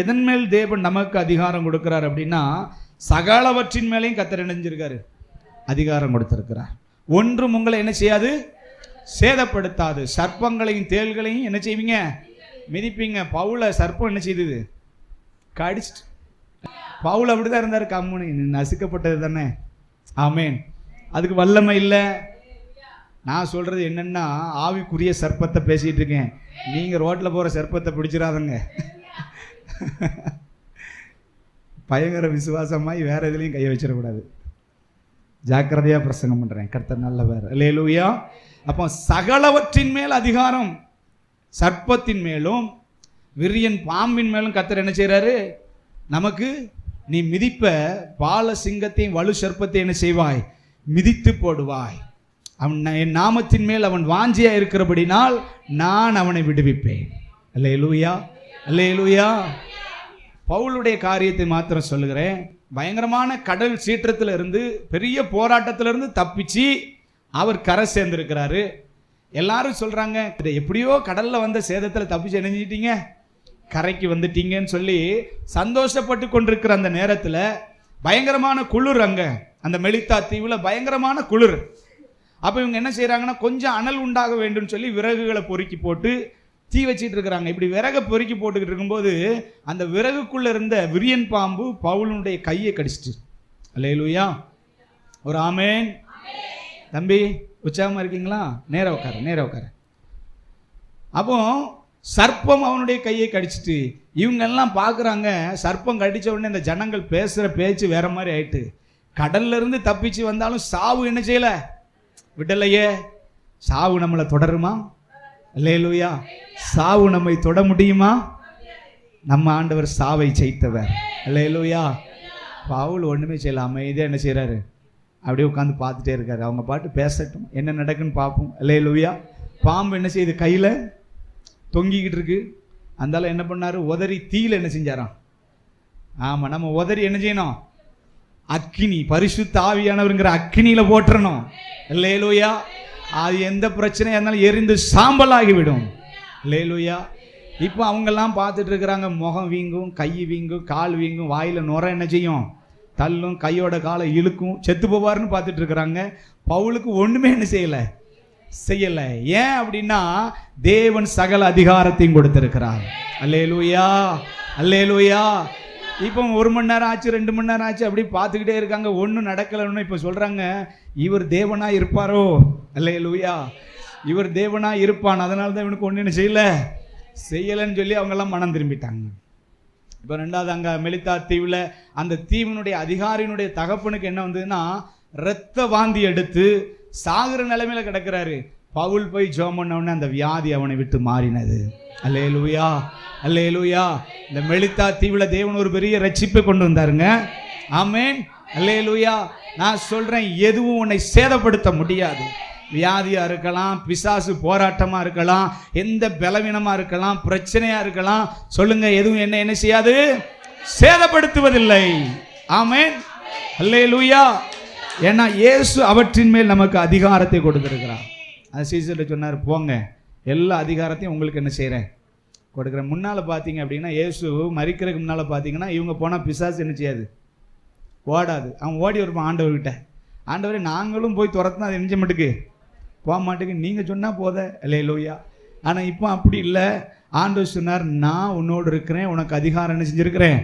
எதன் மேல் தேவன் நமக்கு அதிகாரம் கொடுக்கிறார் அப்படின்னா, சகலவற்றின் மேலையும் கர்த்தர் இணைஞ்சிருக்காரு, அதிகாரம் கொடுத்திருக்கிறார். ஒன்றும் உங்களை என்ன செய்யாது, சேதப்படுத்தாது. சர்ப்பங்களையும் தேள்களையும் என்ன செய்வீங்க? மிதிப்பீங்க. பவுல சர்ப்பம் என்ன செய்தது? கடிச்சிட்டு. பவுல் அப்படிதான் இருந்தாரு, கம்முனு நசுக்கப்பட்டது தானே. ஆமேன். அதுக்கு வல்லமை இல்லை. நான் சொல்றது என்னன்னா, ஆவிக்குரிய சர்ப்பத்தை பேசிட்டு இருக்கேன். நீங்க ரோட்ல போற சர்ப்பத்தை பிடிச்சிடாதங்க. பயங்கர விசுவாசமாய் வேற எதுலையும் கையை வச்சிடக்கூடாது. ஜாக்கிரதையா பிரசங்கம் பண்றேன். கர்த்தர் நல்லவர். அல்லேலூயா. அப்போ சகலவற்றின் மேல் அதிகாரம், சர்ப்பத்தின் மேலும் விரியன் பாம்பின் மேலும் கர்த்தர் என்ன செய்யறாரு? நமக்கு நீ மிதிப்ப பால சிங்கத்தையும் வலு சர்ப்பத்தை என்ன செய்வாய்? மிதித்து போடுவாய். அவன் என் நாமத்தின் மேல் அவன் வாஞ்சியா இருக்கிறபடினால் நான் அவனை விடுவிப்பேன். அல்லேலூயா, அல்லேலூயா. பவுலுடைய காரியத்தை மாத்திரம் சொல்லுகிறேன். பயங்கரமான கடல் சீற்றத்தில் இருந்து, பெரிய போராட்டத்தில இருந்து தப்பிச்சு அவர் கரை சேர்ந்திருக்கிறாரு. எல்லாரும் சொல்றாங்க, எப்படியோ கடல்ல வந்த சேதத்தில் தப்பிச்சு இணைஞ்சிட்டீங்க, கரைக்கு வந்துட்டீங்கன்னு சொல்லி சந்தோஷப்பட்டு கொண்டிருக்கிற அந்த நேரத்தில் பயங்கரமான குளிர். அங்க அந்த மெலித்தா தீவுல பயங்கரமான குளிர். அப்ப இவங்க என்ன செய்யறாங்கன்னா, கொஞ்சம் அனல் உண்டாக வேண்டும் சொல்லி விறகுகளை பொறுக்கி போட்டு தீ வச்சிட்டு இருக்கிறாங்க. இப்படி விறகு பொறுக்கி போட்டுக்கிட்டு இருக்கும்போது அந்த விறகுக்குள்ள இருந்த விரியன் பாம்பு பவுலுடைய கையை கடிச்சிட்டு. அல்லேலூயா, ஒரு ஆமேன். தம்பி உற்சாகமா இருக்கீங்களா? நேர உட்கார, நேர உட்கார. அப்போ சர்ப்பம் அவனுடைய கையை கடிச்சிட்டு இவங்க எல்லாம் பார்க்குறாங்க. சர்ப்பம் கடிச்ச உடனே இந்த ஜனங்கள் பேசுகிற பேச்சு வேற மாதிரி ஆயிட்டு. கடல்ல இருந்து தப்பிச்சு வந்தாலும் சாவு என்ன செய்யல, விடலையே. சாவு நம்மளை தொடருமா? அல்லேலூயா. சாவு நம்மை தொட முடியுமா? நம்ம ஆண்டவர் சாவை ஜெயித்தவர். அல்லேலூயா. பவுல் ஒண்ணுமே செய்யல, அமைதியா என்ன செய்யறாரு? அப்படியே உட்காந்து பார்த்துட்டே இருக்காரு. அவங்க பாட்டு பேசட்டும், என்ன நடக்குன்னு பார்ப்போம். அல்லேலூயா. பாம்பு என்ன செய்யுது? கையில தொங்கிக்கிட்டு இருக்கு. அந்தால என்ன பண்ணாரு? உதறி தீயில என்ன செஞ்சாராம்? ஆமா, நம்ம உதறி என்ன செய்யணும்? அக்கினி, பரிசுத்த ஆவியானவர்ங்கிற அக்கினியில போட்டுறணும். அல்லேலூயா. அது எந்த பிரச்சனையா இருந்தாலும் எரிந்து சாம்பல் ஆகிவிடும். அல்லேலூயா. இப்போ அவங்க எல்லாம் பார்த்துட்டு இருக்கிறாங்க. முகம் வீங்கும், கை வீங்கும், கால் வீங்கும், வாயில நுர என்ன செய்யும்? தள்ளும், கையோட காலை இழுக்கும், செத்து போவாருன்னு பார்த்துட்டு இருக்கிறாங்க. பவுலுக்கு ஒண்ணுமே என்ன செய்யல, செய்யல. ஏன் அப்படின்னா, தேவன் சகல அதிகாரத்தையும் கொடுத்திருக்கிறார். அல்லேலூயா, அல்லேலூயா. இப்போ 1 மணி நேரம் ஆச்சு, 2 மணி நேரம் ஆச்சு, அப்படி பார்த்துக்கிட்டே இருக்காங்க. ஒன்றும் நடக்கலன்னு இப்போ சொல்றாங்க, இவர் தேவனா இருப்பாரோ? அல்லேலூயா. இவர் தேவனா இருப்பான், அதனால தான் இவனுக்கு ஒன்றும் செய்யலைன்னு சொல்லி அவங்க எல்லாம் மனம் திரும்பிட்டாங்க. இப்போ 2வது அங்க மெலித்தா தீவுல அந்த தீவினுடைய அதிகாரியினுடைய தகப்பனுக்கு என்ன வந்ததுன்னா, இரத்த வாந்தி எடுத்து சாகுற நிலைமையில கிடக்கிறாரு. பவுல் போய் ஜெபம் பண்ண உடனே அந்த வியாதி அவனை விட்டு மாறினது. அல்லேலூயா, அல்லேலூயா. இந்த மெலித்தா தீவுல தேவன் ஒரு பெரிய ரட்சிப்பை கொண்டு வந்தாருங்க. ஆமென், அல்லேலூயா. நான் சொல்றேன், எதுவும் உன்னை சேதப்படுத்த முடியாது. வியாதியா இருக்கலாம், பிசாசு போராட்டமா இருக்கலாம், எந்த பலவீனமா இருக்கலாம், பிரச்சனையா இருக்கலாம். சொல்லுங்க, எதுவும் என்ன செய்யாது? சேதப்படுத்துவதில்லை. ஆமென், அல்லேலூயா. ஏன்னா இயேசு அவற்றின் மேல் நமக்கு அதிகாரத்தை கொடுத்திருக்கிறார். அது சீசர்கிட்ட சொன்னார், போங்க எல்லா அதிகாரத்தையும் உங்களுக்கு என்ன செய்கிறேன் கொடுக்குறேன். முன்னால் பார்த்தீங்க அப்படின்னா இயேசு மரிக்கிறதுக்கு முன்னால் பார்த்தீங்கன்னா இவங்க போனால் பிசாசு என்ன செய்யாது, ஓடாது. அவன் ஓடி வருவான் ஆண்டவர்கிட்ட. ஆண்டவரே நாங்களும் போய் துரத்துனா அது நெஞ்ச மட்டுக்கு போக மாட்டேங்க, நீங்கள் சொன்னால் போத அல்லேலூயா. ஆனால் இப்போ அப்படி இல்லை. ஆண்டவர் சொன்னார், நான் உன்னோடு இருக்கிறேன், உனக்கு அதிகாரம் என்ன செஞ்சுருக்கிறேன்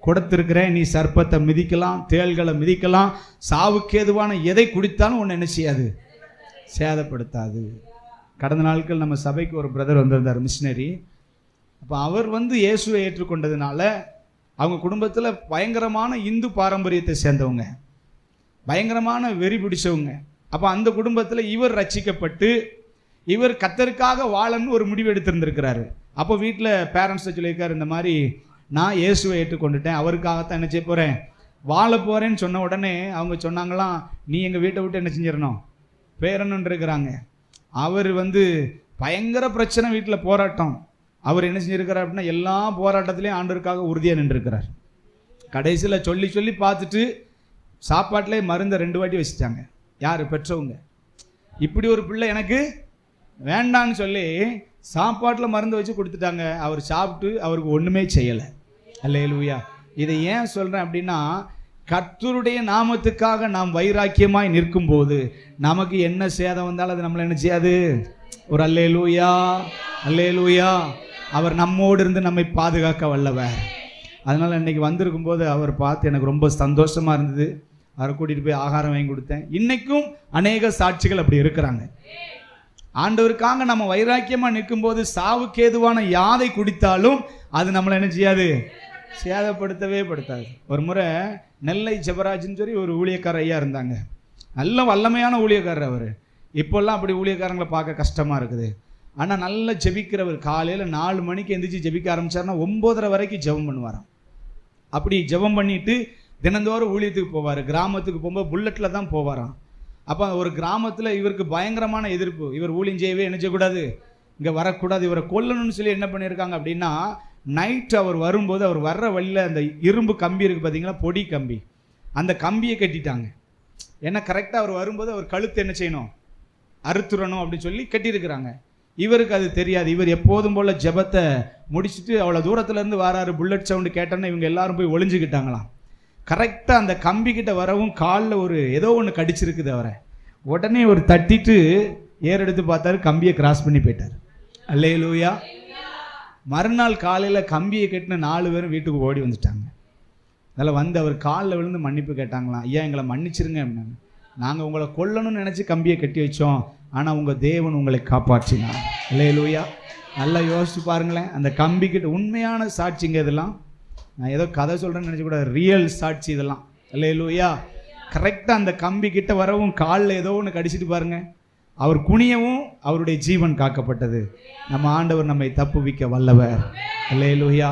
கொடுத்துருக்கிறேன். நீ சர்ப்பத்தை மிதிக்கலாம், தேள்களை மிதிக்கலாம், சாவுக்கேதுவான எதை குடித்தாலும் உன்னை என்ன செய்யாது, சேதப்படுத்தாது. கடந்த நாட்கள் நம்ம சபைக்கு ஒரு பிரதர் வந்திருந்தார், மிஷினரி. அப்போ அவர் இயேசுவை ஏற்றுக்கொண்டதுனால அவங்க குடும்பத்தில் பயங்கரமான இந்து பாரம்பரியத்தை சேர்ந்தவங்க, பயங்கரமான வெறி பிடிச்சவங்க. அப்போ அந்த குடும்பத்தில் இவர் ரட்சிக்கப்பட்டு இவர் கர்த்தருக்காக வாழன்னு ஒரு முடிவு எடுத்திருந்திருக்கிறாரு. அப்போ வீட்டில் பேரண்ட்ஸை சொல்லியிருக்காரு, இந்த மாதிரி நான் இயேசுவை ஏற்றுக்கொண்டுட்டேன், அவருக்காகத்தான் என்ன செய்ய போகிறேன், வாழ போகிறேன்னு சொன்ன உடனே அவங்க சொன்னாங்களாம், நீ எங்கள் வீட்டை விட்டு என்ன செஞ்சிடணும் பேரணுன்னு இருக்கிறாங்க. அவர் பயங்கர பிரச்சனை, வீட்டில் போராட்டம். அவர் என்ன செஞ்சிருக்கிறார் அப்படின்னா எல்லா போராட்டத்திலையும் ஆண்டவருக்காக உறுதியாக நின்றுருக்கிறார். கடைசியில் சொல்லி சொல்லி பார்த்துட்டு சாப்பாட்டிலே மருந்தை 2 வாட்டி வச்சுட்டாங்க. யார், பெற்றவங்க. இப்படி ஒரு பிள்ளை எனக்கு வேண்டான்னு சொல்லி சாப்பாட்டில் மருந்து வச்சு கொடுத்துட்டாங்க. அவர் சாப்பிட்டு அவருக்கு ஒன்றுமே செய்யலை. அல்லேலூயா. இதை ஏன் சொல்கிறேன் அப்படின்னா, கர்த்தருடைய நாமத்துக்காக நாம் வைராக்கியமாய் நிற்கும்போது நமக்கு என்ன சேதம் வந்தாலும் அது நம்மளை என்ன செய்யாது. ஒரு அல்லேலூயா, அல்லேலூயா. அவர் நம்மோடு இருந்து நம்மை பாதுகாக்க வல்லவர். அதனால் இன்றைக்கி வந்திருக்கும் போது அவர் பார்த்து எனக்கு ரொம்ப சந்தோஷமாக இருந்தது. அவரை கூட்டிகிட்டு போய் ஆகாரம் வாங்கி கொடுத்தேன். இன்றைக்கும் அநேக சாட்சிகள் அப்படி இருக்கிறாங்க. ஆண்டவருக்காக நம்ம வைராக்கியமாக நிற்கும்போது சாவுக்கேதுவான யாதை குடித்தாலும் அது நம்மளை என்ன செய்யாது, சேதப்படுத்தவே படுத்தாது. ஒரு முறை நெல்லை ஜெபராஜ்னு சொல்லி ஒரு ஊழியக்கார ஐயா இருந்தாங்க. நல்ல வல்லமையான ஊழியக்காரர் அவர். இப்போல்லாம் அப்படி ஊழியக்காரங்களை பார்க்க கஷ்டமாக இருக்குது. ஆனால் நல்லா ஜெபிக்கிறவர். காலையில் 4 மணிக்கு எந்திரிச்சு ஜெபிக்க ஆரம்பித்தார்னா 9:30 வரைக்கும் ஜெபம் பண்ணுவாராம். அப்படி ஜெபம் பண்ணிவிட்டு தினந்தோறும் ஊழியத்துக்கு போவார். கிராமத்துக்கு போகும்போது புல்லட்டில் தான் போவாராம். அப்போ ஒரு கிராமத்தில் இவருக்கு பயங்கரமான எதிர்ப்பு. இவர் ஊழியம் செய்யவே என்ன செய்யக்கூடாது, இங்கே வரக்கூடாது, இவரை கொல்லணும்னு சொல்லி என்ன பண்ணியிருக்காங்க அப்படின்னா, நைட்டு அவர் வரும்போது அவர் வர்ற வழியில் அந்த இரும்பு கம்பி இருக்குது பார்த்தீங்களா, பொடி கம்பி, அந்த கம்பியை கட்டிட்டாங்க. ஏன்னா கரெக்டாக அவர் வரும்போது அவர் கழுத்து என்ன செய்யணும், அறுத்துறணும் அப்படின்னு சொல்லி கட்டியிருக்கிறாங்க. இவருக்கு அது தெரியாது. இவர் எப்போதும் போல் ஜெபத்தை முடிச்சுட்டு அவ்வளோ தூரத்துலேருந்து வராரு. புல்லட் சவுண்டு கேட்டோன்னே இவங்க எல்லாரும் போய் ஒளிஞ்சுக்கிட்டாங்களாம். கரெக்டாக அந்த கம்பிக்கிட்ட வரவும் காலில் ஏதோ ஒன்று கடிச்சிருக்குது அவரை. உடனே ஒரு தட்டிட்டு ஏறெடுத்து பார்த்தாரு, கம்பியை கிராஸ் பண்ணி போயிட்டார். அல்லேலூயா. மறுநாள் காலையில் கம்பியை கட்டின 4 பேரும் வீட்டுக்கு ஓடி வந்துட்டாங்க. அதில் அவர் காலில் விழுந்து மன்னிப்பு கேட்டாங்களாம். ஐயா எங்களை மன்னிச்சிருங்க அப்படின்னாங்க. நாங்கள் உங்களை கொல்லணும்னு நினச்சி கம்பியை கட்டி வச்சோம், ஆனால் உங்கள் தேவன் உங்களை காப்பாற்றினார். அல்லேலூயா. நல்லா யோசிச்சு பாருங்களேன். அந்த கம்பிக்கிட்ட உண்மையான சாட்சிங்க இதெல்லாம். நான் ஏதோ கதை சொல்கிறேன்னு நினச்சக்கூடாது, ரியல் சாட்சி இதெல்லாம். அல்லேலூயா. கரெக்டாக அந்த கம்பி கிட்ட வரவும் காலில் ஏதோ ஒன்று கடிச்சிட்டு பாருங்க, அவர் குனியவும் அவருடைய ஜீவன் காக்கப்பட்டது. நம்ம ஆண்டவர் நம்மை தப்புவிக்க வல்லவர். அல்லேலூயா.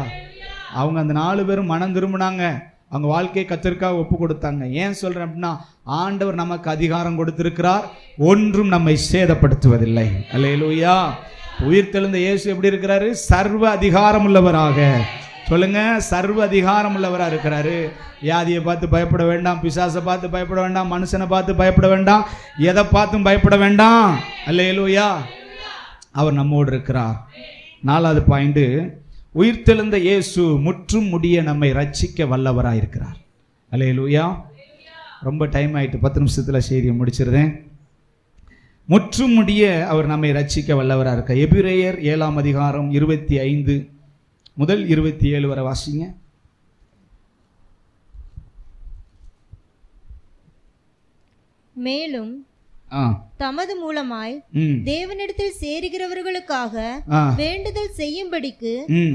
அவங்க அந்த 4 பேரும் மனம் திரும்பினாங்க. அவங்க வாழ்க்கையை கர்த்தருக்காக ஒப்பு கொடுத்தாங்க. ஏன் சொல்கிறேன் அப்படின்னா, ஆண்டவர் நமக்கு அதிகாரம் கொடுத்திருக்கிறார், ஒன்றும் நம்மை சேதப்படுத்துவதில்லை. அல்லேலூயா. உயிர்த்தெழுந்த இயேசு எப்படி இருக்கிறாரு, சர்வ அதிகாரம் உள்ளவராக. சொல்லுங்க, சர்வ அதிகாரம் உள்ளவராக இருக்கிறாரு. வியாதியை பார்த்து பயப்பட வேண்டாம், பிசாசை பார்த்து பயப்பட வேண்டாம், மனுஷனை பார்த்து பயப்பட வேண்டாம், எதை பார்த்தும் பயப்பட வேண்டாம். அல்லேலூயா. அவர் நம்மோடு இருக்கிறார். 4வது பாயிண்ட், உயிர்த்தெழுந்த இயேசு முற்றும் முடிய நம்மை ரட்சிக்க வல்லவராக இருக்கிறார். அல்லேலூயா. ரொம்ப டைம் ஆயிட்டு, 10 நிமிஷத்தில் செய்தியை முடிச்சிருந்தேன். முற்றும் முடிய அவர் நம்மை ரட்சிக்க வல்லவராக இருக்க. எபிரேயர் 7ஆம் அதிகாரம் 25 முதல் 27 வரை வாசிங்க. மேலும் தமது மூலமாய் தேவனிடத்தில் சேருகிறவர்களுக்காக வேண்டுதல் செய்யும்படிக்கு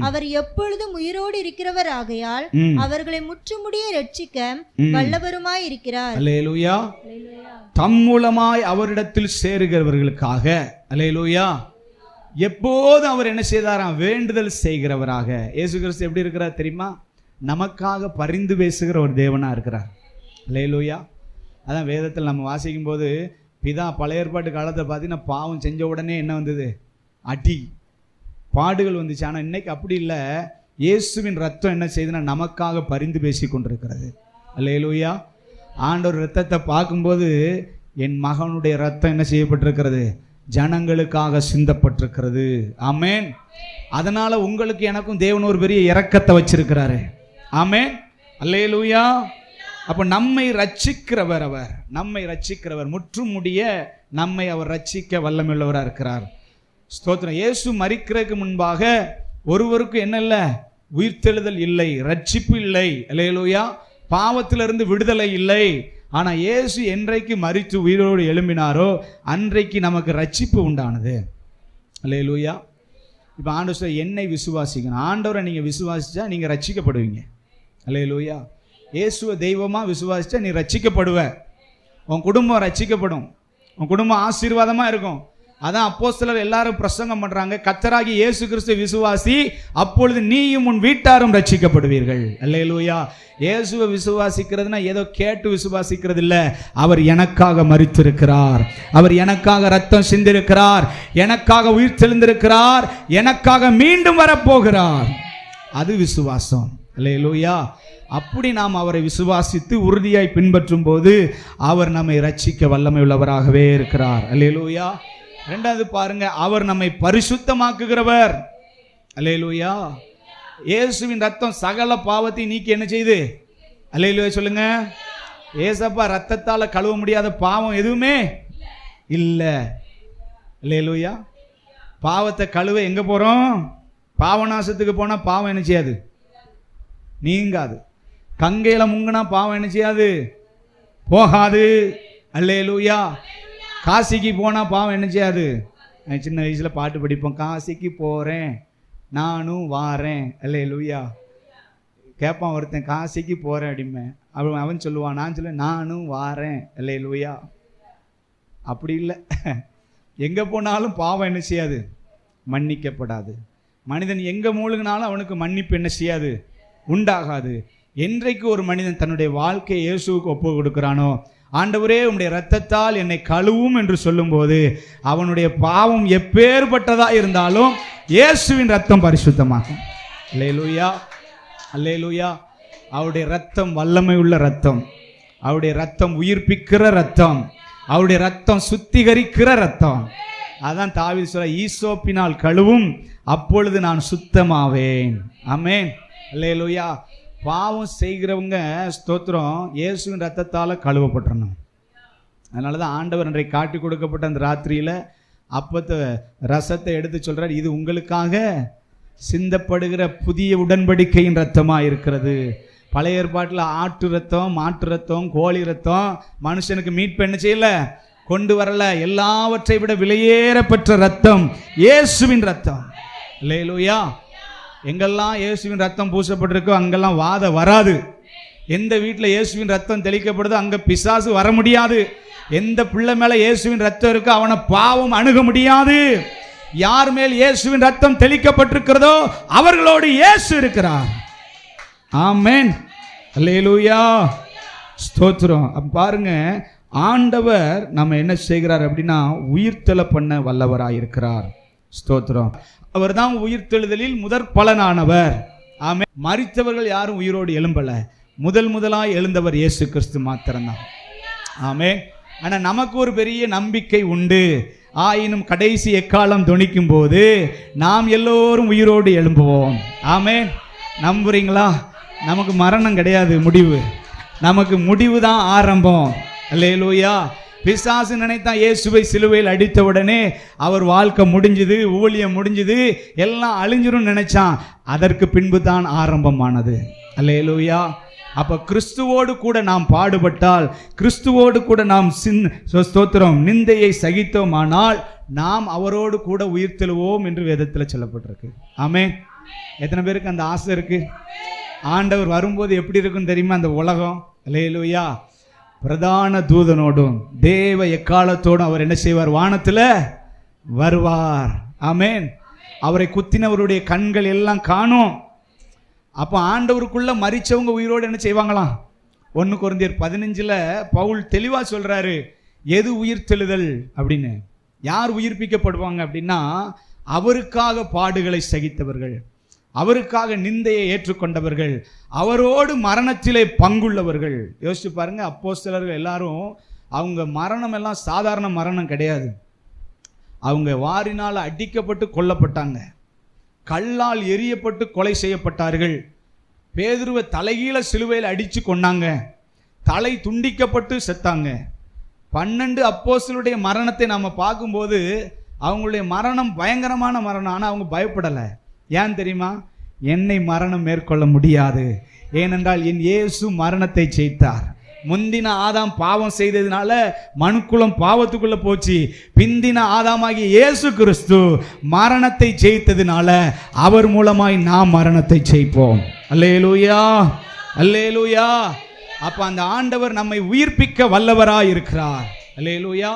அவர் எப்பொழுதும் உயிரோடு இருக்கிறவர் ஆகையால் அவர்களை முற்றுமுடிய ரட்சிக்க வல்லவருமாய் இருக்கிறார். அல்லேலூயா. தம் மூலமாய் அவரிடத்தில் சேருகிறவர்களுக்காக. அல்லேலூயா. எப்போது அவர் என்ன செய்தாராம், வேண்டுதல் செய்கிறவராக. இயேசு கிறிஸ்து எப்படி இருக்கிறார் தெரியுமா, நமக்காக பரிந்து பேசுகிற ஒரு தேவனா இருக்கிறார். அல்லேலூயா. அதான் வேதத்தில் நம்ம வாசிக்கும் போது, பிதா பழைய ஏற்பாட்டு காலத்தை பார்த்தீங்கன்னா பாவம் செஞ்ச உடனே என்ன வந்தது, அடி பாடுகள் வந்துச்சு. ஆனால் இன்னைக்கு அப்படி இல்லை. இயேசுவின் ரத்தம் என்ன செய்யுதுன்னா நமக்காக பரிந்து பேசி கொண்டிருக்கிறது. அல்லேலூயா. ஆண்டவர் ரத்தத்தை பார்க்கும்போது என் மகனுடைய ரத்தம் என்ன செய்யப்பட்டிருக்கிறது? ஜனங்களுக்காக சிந்தப்பட்டிருக்கிறது. ஆமென். அதனால உங்களுக்கு எனக்கும் தேவன் ஒரு பெரிய இரக்கத்தை வச்சிருக்கிறாரு. ஆமென். அல்லேலூயா. அப்ப நம்மை ரட்சிக்கிறவர், அவர் நம்மை ரட்சிக்கிறவர், முற்றும் முடிய நம்மை அவர் ரட்சிக்க வல்லமையுள்ளவராக இருக்கிறார். ஸ்தோத்திரம். இயேசு மரிக்கிறதுக்கு முன்பாக ஒருவருக்கு என்ன இல்லை? உயிர்த்தெழுதல் இல்லை, ரட்சிப்பு இல்லை. அல்லேலூயா. பாவத்திலிருந்து விடுதலை இல்லை. ஆனா இயேசு என்றைக்கு மரித்து உயிரோடு எழும்பினாரோ அன்றைக்கு நமக்கு ரட்சிப்பு உண்டானது. அல்லேலூயா. இப்போ ஆண்டவர் என்னை விசுவாசிக்கணும். ஆண்டவரை நீங்க விசுவாசிச்சா நீங்க ரட்சிக்கப்படுவீங்க. அல்லேலூயா. இயேசுவை தெய்வமா விசுவாசிச்சா நீ ரட்சிக்கப்படுவ. உன் குடும்பம் ரட்சிக்கப்படும். உன் குடும்பம் ஆசீர்வாதமா இருக்கும். அதான் அப்போஸ்தலர் எல்லாரும் பிரசங்கம் பண்றாங்க, கர்த்தராகிய இயேசு கிறிஸ்து விசுவாசி, அப்பொழுது நீயும் உன் வீட்டாரும் ரட்சிக்கப்படுவீர்கள். அல்லேலூயா. இயேசுவை விசுவாசிக்கிறதுனா ஏதோ கேட்டு விசுவாசிக்கிறது இல்ல. அவர் எனக்காக மரித்திருக்கிறார், அவர் எனக்காக ரத்தம் சிந்திருக்கிறார், எனக்காக உயிர் தெழுந்திருக்கிறார், எனக்காக மீண்டும் வரப்போகிறார். அது விசுவாசம். அல்லேலூயா. அப்படி நாம் அவரை விசுவாசித்து உறுதியாய் பின்பற்றும் போது அவர் நம்மை ரட்சிக்க வல்லமை உள்ளவராகவே இருக்கிறார். அல்லேலூயா. இரண்டாவது பாருங்க, அவர் நம்மை பரிசுத்தமாக்குகிறவர். அல்லேலூயா. இயேசுவின் ரத்தம் சகல பாவத்தை நீக்கி என்ன செய்து? அல்லேலூயா சொல்லுங்க. ஏசப்பா ரத்தத்தால கழுவ முடியாத பாவம் எதுவுமே இல்ல. அல்லேலூயா. பாவத்தை கழுவ எங்க போறோம்? பாவநாசத்துக்கு போனா பாவம் என்ன செய்யாது? நீங்காது. கங்கையில முங்கினா பாவம் என்ன செய்யாது? போகாது. அல்லேலூயா. காசிக்கு போனா பாவம் என்ன செய்யாது? சின்ன வயசுல பாட்டு படிப்போம், காசிக்கு போறேன் நானும் வாரேன். அல்லேலூயா. கேட்பான் ஒருத்தன், காசிக்கு போறேன் அப்படிமே. அவன் சொல்லுவான், நான் சொல்லுவேன் நானும் வாரேன். அல்லேலூயா. அப்படி இல்லை. எங்க போனாலும் பாவம் என்ன செய்யாது? மன்னிக்கப்படாது. மனிதன் எங்க மூழ்கினாலும் அவனுக்கு மன்னிப்பு என்ன செய்யாது? உண்டாகாது. என்றைக்கு ஒரு மனிதன் தன்னுடைய வாழ்க்கையை இயேசுவுக்கு ஒப்பு கொடுக்கிறானோ, ஆண்டவரே உம்முடைய இரத்தத்தால் என்னை கழுவும் என்று சொல்லும்போது அவனுடைய பாவம் எப்பேற்பட்டதா இருந்தாலும் இயேசுவின் ரத்தம் பரிசுத்தமாகும். அல்லேலூயா. அல்லேலூயா. அவருடைய ரத்தம் வல்லமை உள்ள ரத்தம், அவருடைய ரத்தம் உயிர்ப்பிக்கிற ரத்தம், அவருடைய ரத்தம் சுத்திகரிக்கிற ரத்தம். அதான் தாவீது சொல்ல, ஈசோப்பினால் கழுவும் அப்பொழுது நான் சுத்தமாவேன். ஆமென். அல்லேலூயா. பாவம் செய்கிறவங்க ஸ்தோத்திரம் இயேசுவின் ரத்தத்தால் கழுவப்பட்டுறணும். அதனால தான் ஆண்டவர் அன்றைக்கு காட்டி கொடுக்கப்பட்ட அந்த ராத்திரியில் அப்பத்தை ரசத்தை எடுத்து சொல்கிறார், இது உங்களுக்காக சிந்தப்படுகிற புதிய உடன்படிக்கையின் ரத்தமாக இருக்கிறது. பழைய ஏற்பாட்டில் ஆட்டு ரத்தம், மாட்டு ரத்தம், கோழி ரத்தம் மனுஷனுக்கு மீட்பு என்ன செய்யல, கொண்டு வரல. எல்லாவற்றை விட விலையேற பெற்ற ரத்தம் இயேசுவின் ரத்தம். அல்லேலூயா. எங்கெல்லாம் இயேசுவின் ரத்தம் பூசப்பட்டிருக்கோ அங்கெல்லாம் வாதை வராது. எந்த வீட்டில் இயேசுவின் ரத்தம் தெளிக்கப்படுதோ அங்கே பிசாசு வர முடியாது. எந்த பிள்ளை மேல இயேசுவின் ரத்தம் இருக்கோ அவனை பாவம் அணுக முடியாது. யார் மேல் இயேசுவின் ரத்தம் தெளிக்கப்பட்டிருக்கிறதோ அவர்களோடு இயேசு இருக்கிறார். ஆமென். அல்லேலூயா. ஸ்தோத்திரம். பாருங்க, ஆண்டவர் நம்ம என்ன செய்கிறார் அப்படின்னா உயிர்த்தெழ பண்ண வல்லவராயிருக்கிறார். ஸ்தோத்திரம். அவர் தான் உயிர்த்தெழுதலில் முதற் பலனானவர். ஆமென். மரித்தவர்கள் யாரும் உயிரோடு எழும்பல. முதலாய் எழுந்தவர் இயேசு கிறிஸ்து மாத்திரம்தான். ஆமென். ஆனா நமக்கு ஒரு பெரிய நம்பிக்கை உண்டு. ஆயினும் கடைசி எக்காலம் தொனிக்கும் போது நாம் எல்லோரும் உயிரோடு எழும்புவோம். ஆமென். நம்புறீங்களா? நமக்கு மரணம் கிடையாது, முடிவு. நமக்கு முடிவு தான் ஆரம்பம். அல்லேலூயா. பிசாசு நினைத்தான் இயேசுவை சிலுவையில் அடித்த உடனே அவர் வாழ்க்கை முடிஞ்சுது, ஊழியம் முடிஞ்சுது, எல்லாம் அழிஞ்சிரும் நினைச்சான். அதற்கு பின்பு தான் ஆரம்பமானது. அல்லேலூயா. அப்ப கிறிஸ்துவோடு கூட நாம் பாடுபட்டால், கிறிஸ்துவோடு கூட நாம் ஸ்தோத்திரம் நிந்தையை சகித்தோமானால் நாம் அவரோடு கூட உயிர்த்தெழுவோம் என்று வேதத்தில் சொல்லப்பட்டிருக்கு. ஆமென். எத்தனை பேருக்கு அந்த ஆசை இருக்கு? ஆண்டவர் வரும்போது எப்படி இருக்கும் தெரியுமா அந்த உலகம்? அல்லேலூயா. பிரதான தூதனோடும் தேவ எக்காலத்தோடும் அவர் என்ன செய்வார்? வானத்தில் வருவார். ஆமென். அவரை குத்தினவருடைய கண்கள் எல்லாம் காணும். அப்போ ஆண்டவருக்குள்ள மரிச்சவங்க உயிரோடு என்ன செய்வாங்களாம்? 1 கொரிந்தியர் 15 பவுல் தெளிவா சொல்றாரு எது உயிர்த்தெழுதல் அப்படின்னு. யார் உயிர்ப்பிக்கப்படுவாங்க அப்படின்னா அவருக்காக பாடுகளை சகித்தவர்கள், அவருக்காக நிந்தையை ஏற்றுக்கொண்டவர்கள், அவரோடு மரணத்திலே பங்குள்ளவர்கள். யோசிச்சு பாருங்க, அப்போஸ்தலர்கள் எல்லாரும் அவங்க மரணம் எல்லாம் சாதாரண மரணம் கிடையாது. அவங்க வாரினால் அடிக்கப்பட்டு கொல்லப்பட்டாங்க, கல்லால் எரியப்பட்டு கொலை செய்யப்பட்டார்கள், பேதுருவை தலைகீழ சிலுவையில் அடித்து கொண்டாங்க, தலை துண்டிக்கப்பட்டு செத்தாங்க. 12 அப்போஸ்தலருடைய மரணத்தை நாம் பார்க்கும்போது அவங்களுடைய மரணம் பயங்கரமான மரணம். ஆனால் அவங்க பயப்படலை. ஏன் தெரியுமா? என்னை மரணம் மேற்கொள்ள முடியாது, ஏனென்றால் என் இயேசு மரணத்தை ஜெயித்தார். முந்தின ஆதாம் பாவம் செய்ததுனால மனுக்குலம் பாவத்துக்குள்ள போச்சு. பிந்தின ஆதாமாகிய இயேசு கிறிஸ்து மரணத்தை ஜெயித்ததுனால அவர் மூலமாய் நாம் மரணத்தை ஜெயிப்போம். அல்லேலூயா, அல்லேலூயா. அப்ப அந்த ஆண்டவர் நம்மை உயிர்ப்பிக்க வல்லவராய் இருக்கிறார். அல்லேலூயா.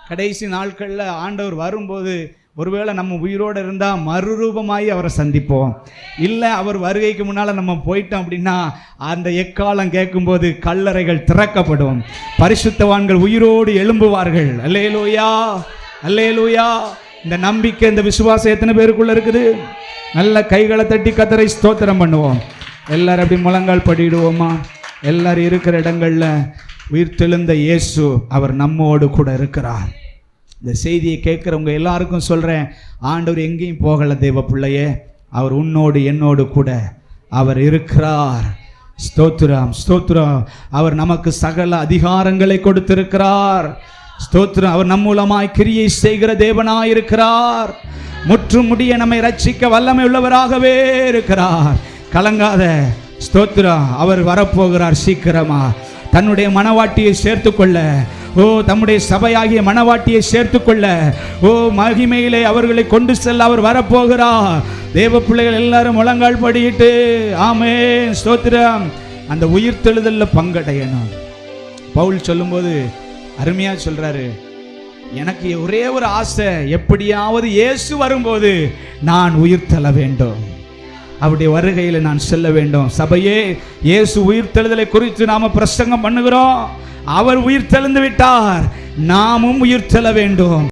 கடைசி நாட்கள்ல ஆண்டவர் வரும்போது ஒருவேளை நம்ம உயிரோடு இருந்தால் மறுரூபமாகி அவரை சந்திப்போம். இல்லை அவர் வருகைக்கு முன்னால் நம்ம போயிட்டோம் அப்படின்னா அந்த எக்காலம் கேட்கும்போது கல்லறைகள் திறக்கப்படும், பரிசுத்தவான்கள் உயிரோடு எழும்புவார்கள். அல்லேலூயா, அல்லேலூயா. இந்த நம்பிக்கை, இந்த விசுவாசம் எத்தனை பேருக்குள்ள இருக்குது? நல்ல கைகளை தட்டி கர்த்தரை ஸ்தோத்திரம் பண்ணுவோம். எல்லாரும் அப்படி முழங்கால் படிடுவோமா? எல்லாரும் இருக்கிற இடங்கள்ல உயிர்த்தெழுந்த இயேசு அவர் நம்மோடு கூட இருக்கிறார். இந்த செய்தியை கேட்குறவங்க எல்லாருக்கும் சொல்கிறேன், ஆண்டவர் எங்கேயும் போகலை தேவ பிள்ளையே, அவர் உன்னோடு என்னோடு கூட அவர் இருக்கிறார். ஸ்தோத்திரம், ஸ்தோத்திரம். அவர் நமக்கு சகல அதிகாரங்களை கொடுத்திருக்கிறார். ஸ்தோத்திரம். அவர் நம் மூலமாய் கிரியை செய்கிற தேவனாய் இருக்கிறார். முற்றும் முடிய நம்மை ரட்சிக்க வல்லமை உள்ளவராகவே இருக்கிறார். கலங்காத. ஸ்தோத்திரம். அவர் வரப்போகிறார் சீக்கிரமா. தன்னுடைய மனவாட்டியை சேர்த்துக்கொள்ள, தம்முடைய சபையாகிய மனவாட்டியை சேர்த்துக்கொள்ள, மகிமையிலே அவர்களை கொண்டு செல்ல அவர் வரப்போகிறார். தேவ பிள்ளைகள் எல்லாரும் முழங்கால் படியிட்டு ஆமென், ஸ்தோத்திரம். அந்த உயிர்த்தெழுதல்ல பங்கடையணும். பவுல் சொல்லும்போது அருமையா சொல்றாரு, எனக்கு ஒரே ஒரு ஆசை, எப்படியாவது இயேசு வரும்போது நான் உயிர்த்தெழ வேண்டும், அவருடைய வருகையில் நான் செல்ல வேண்டும். சபையே, இயேசு உயிர்த்தெழுதலை குறித்து நாம பிரசங்கம் பண்ணுகிறோம். அவர் உயிர்த்தெழுந்து விட்டார், நாமும் உயிர்த்தெழ வேண்டும்.